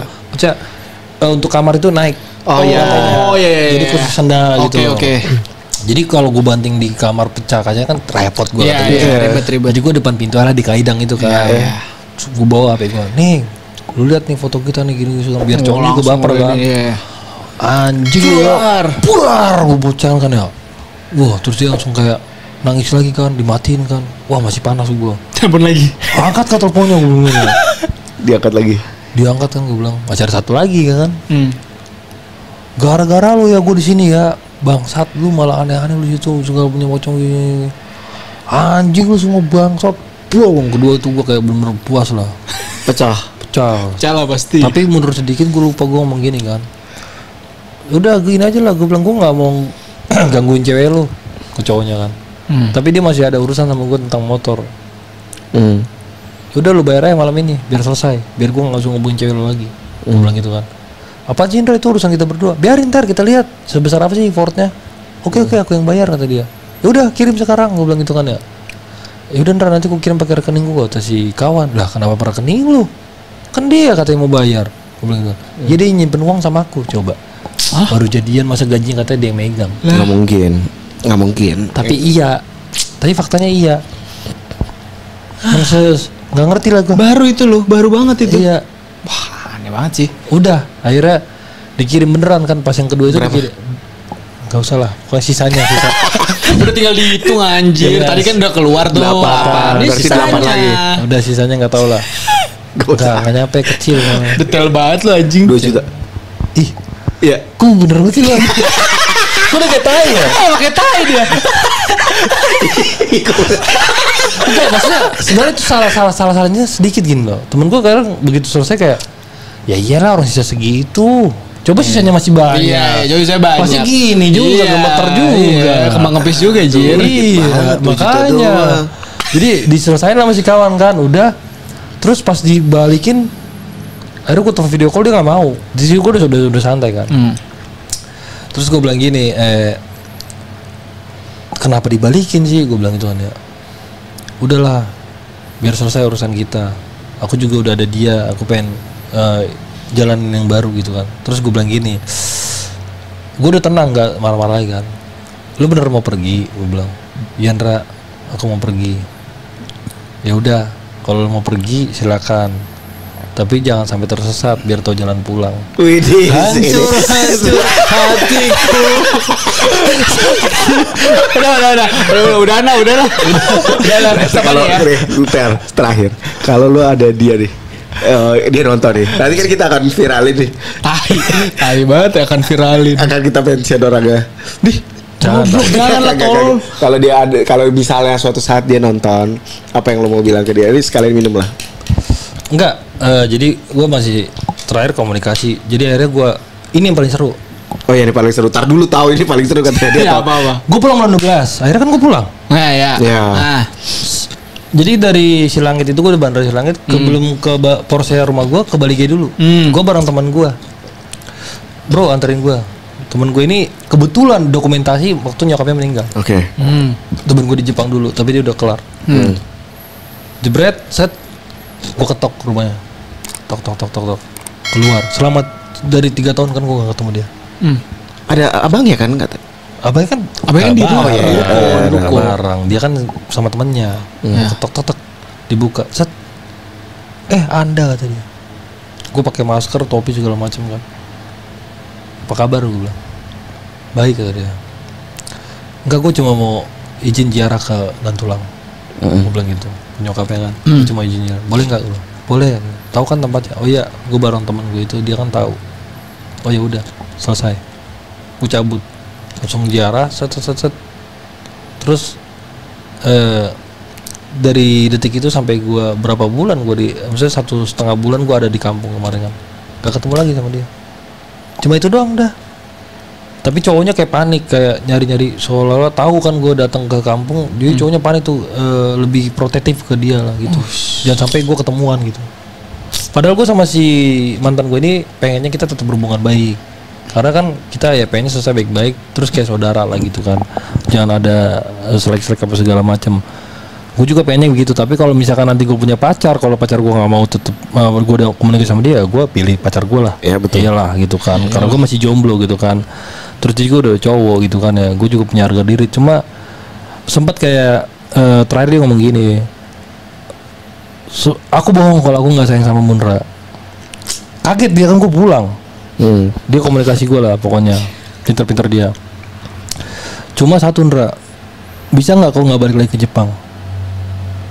Untuk kamar itu naik. Oh iya. Jadi khusus sendal gitu. Oke. Jadi kalau gue banting di kamar pecah kacanya kan repot gue. Ribet. Jadi gue depan pintu lah di kaidang itu kan. Gue bawa HP gue. Nih, lu lihat nih foto kita nih gini biar cowok gue baper kan. Anjing buar, gue bocah kan ya. Wah, terus dia langsung kayak nangis lagi kan, dimatiin kan, wah masih panas gue. Telepon lagi. Angkat kan teleponnya, gue bilang. Diangkat lagi. Diangkat kan, gue bilang masih ada satu lagi kan. gara-gara lu ya gue di sini ya, bangsat lu malah aneh-aneh lu situ segala punya pocong gini. Anjing lu semua bangsat. Blong kedua itu gue kayak bener-bener puas lah. Pecah lah pasti. Tapi mundur sedikit gue lupa gue ngomong gini kan. Udah gini aja lah, gue bilang gue nggak mau gangguin cewek lu, ke cowoknya kan. Tapi dia masih ada urusan sama gue tentang motor. Udah lu bayar aja malam ini biar selesai, biar gue nggak usah ngubungin cewek lu lagi. Gue bilang gitu kan. Apa sih Indra, itu urusan kita berdua, biarin ntar kita lihat sebesar apa sih effortnya. Oke aku yang bayar kata dia. Ya udah kirim sekarang, gue bilang gitu kan ya. Ya udah ntar nanti gue kirim pakai rekening gue kata si kawan. Lah kenapa rekening lu? Kan dia katanya mau bayar. Gue bilang gitu. Jadi nyimpen uang sama aku coba. Baru jadian masa gajinya katanya dia yang megang. Nggak mungkin. Tapi iya. Tapi faktanya iya. Nggak ngerti lah gue. Baru banget itu. Iya. Wah, aneh banget sih. Udah, akhirnya dikirim beneran kan pas yang kedua itu dikirim. Gak usah lah, pokoknya sisa. Udah tinggal dihitung anjir. Tadi kan udah keluar tuh. 8. Ini Berarti 8 sisanya. lagi. Udah sisanya nggak tahu lah. Gak nyampe kecil. Detail banget lo anjing. 2 juta. Ih, Iya. kok bener banget sih lo? Kok udah kayak tai ya? Pakai tai dia. Enggak, maksudnya sebenarnya itu salahnya sedikit gini loh. Temen gue kadang begitu selesai kayak, ya iyalah orang sisa segitu. Coba sisanya masih banyak. Iya, jadi saya banyak. Masih gini juga, gemeter juga. Iya, kembang kempis juga Jir. Iya, makanya. Jadi diselesain lah masih kawan kan, udah. Terus pas dibalikin, akhirnya gue telepon video call, dia nggak mau. Di situ gue udah santai kan. Terus gue bilang gini, kenapa dibalikin sih? Gue bilang itu kan ya. Udahlah, biar selesai urusan kita. Aku juga udah ada dia, aku pengen jalanin yang baru gitu kan. Terus gue bilang gini, gue udah tenang, nggak marah-marah lagi kan. Lu bener mau pergi? Gue bilang, iya Ndra, aku mau pergi. Ya udah, kalau lu mau pergi silakan. Tapi jangan sampai tersesat, biar tahu jalan pulang. Widih, Hancur hatiku. Udah lah. Kalau terakhir, kalau lu ada dia nih, dia nonton nih. Nanti kan kita akan viralin nih. Tai banget ya, akan viralin. Akan kita mention orangnya. Jangan lah tolong. Kalau dia ada, kalau misalnya suatu saat dia nonton, apa yang lo mau bilang ke dia? Ini sekalian minum lah. Enggak, jadi gue masih terakhir komunikasi. Jadi akhirnya gue, ini yang paling seru. Oh iya, ini paling seru. Tar dulu tahu ini paling seru katanya dia. Ya apa? Gue pulang bulan 12. Akhirnya kan gue pulang. Nah ya. Ya. Jadi dari Silangit itu gue udah bandara Silangit, belum ke Porsche rumah gue, ke Balige dulu. Gue bareng teman gue. Bro, anterin gue. Temen gue ini kebetulan dokumentasi waktu nyokapnya meninggal. Oke. Temen gue di Jepang dulu, tapi dia udah kelar. Jebret, set, gue ketok rumahnya. Tok. Keluar. Selama dari 3 tahun kan gue gak ketemu dia. Ada abangnya kan nggak? Abangnya kan di Oh iya. barang. Dia kan sama temennya. Ketok dibuka. Set. Anda kata dia. Gue pakai masker, topi segala macam kan. Apa kabar gue bilang? Baik kata dia. Enggak, gue cuma mau izin ziarah ke Gantulang. Gue bilang gitu. Nyokapnya kan. Gue cuma izin ziarah. Boleh nggak? Boleh. Tahu kan tempatnya? Oh iya, gue bareng teman gue itu, dia kan tahu. Oh ya udah, selesai. Gue cabut. Langsung ziarah, set. Terus dari detik itu sampai gue berapa bulan maksudnya 1,5 bulan gue ada di kampung kemarin kan. Gak ketemu lagi sama dia. Cuma itu doang dah. Tapi cowoknya kayak panik, kayak nyari-nyari, seolah-olah tahu kan gue datang ke kampung. Dia cowoknya panik tuh, lebih protektif ke dia lah gitu. Jangan sampai gue ketemuan gitu. Padahal gue sama si mantan gue ini pengennya kita tetap berhubungan baik. Karena kan kita ya pengennya selesai baik-baik, terus kayak saudara lah gitu kan. Jangan ada selek-selek apa segala macam. Gue juga pengennya begitu. Tapi kalau misalkan nanti gue punya pacar, kalau pacar gue nggak mau tetap gue udah komunikasi sama dia, gue pilih pacar gue lah. Ya betul. Iyalah gitu kan. Karena gue masih jomblo gitu kan. Terus juga udah cowok gitu kan ya. Gue juga punya harga diri. Cuma sempat kayak terakhir dia ngomong gini. Aku bohong kalau aku nggak sayang sama Munra. Kaget dia kan, gue pulang. Dia komunikasi gue lah pokoknya. Pinter-pinter dia. Cuma satu, Ndra, bisa nggak kau nggak balik lagi ke Jepang?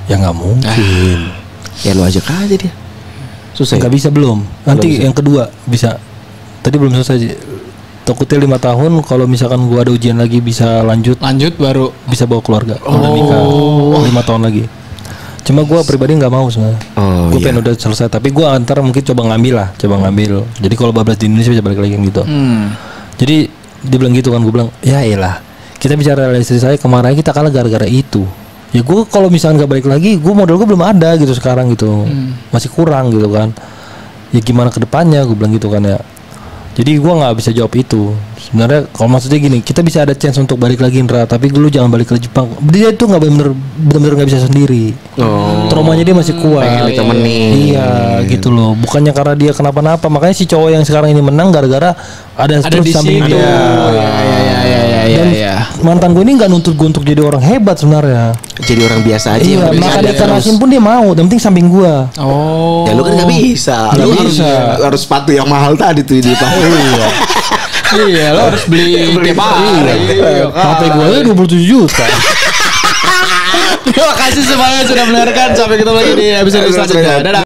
Ya nggak mungkin. Ya lu ajak aja dia. Susah. Nggak bisa belum. Nanti yang kedua bisa. Tadi belum selesai. Takutnya 5 tahun kalau misalkan gue ada ujian lagi bisa lanjut baru bisa bawa keluarga. Udah nikah 5 tahun lagi. Cuma gue pribadi nggak mau sebenarnya. Gue pengen udah selesai. Tapi gue antar mungkin coba ngambil. Jadi kalau bablas di Indonesia bisa balik lagi gitu. Jadi dia bilang gitu kan, gue bilang ya elah. Kita bicara istri saya kemarin kita kalah gara-gara itu. Ya gue kalau misalkan nggak balik lagi, gue modal gue belum ada gitu sekarang gitu, masih kurang gitu kan. Ya gimana kedepannya, gue bilang gitu kan ya. Jadi gue nggak bisa jawab itu. Sebenarnya kalau maksudnya gini, kita bisa ada chance untuk balik lagi Indra, tapi lu jangan balik ke Jepang. Dia itu nggak benar-benar nggak bisa sendiri. Traumanya dia masih kuat. Iya gitu loh. Bukannya karena dia kenapa-napa. Makanya si cowok yang sekarang ini menang gara-gara ada terus samping dia. Iya. Mantan gue ini nggak nuntut gue untuk jadi orang hebat sebenarnya. Jadi orang biasa aja. Iya. Makan ikan asin pun dia mau. Yang penting samping gue. Ya lu kan nggak bisa. Lu harus sepatu yang mahal tadi tuh di depan. Iya, lo harus beli tiap hari. HP gue 27 juta. Terima kasih semuanya sudah mendengarkan. Sampai ketemu lagi di episode selanjutnya. Dadah.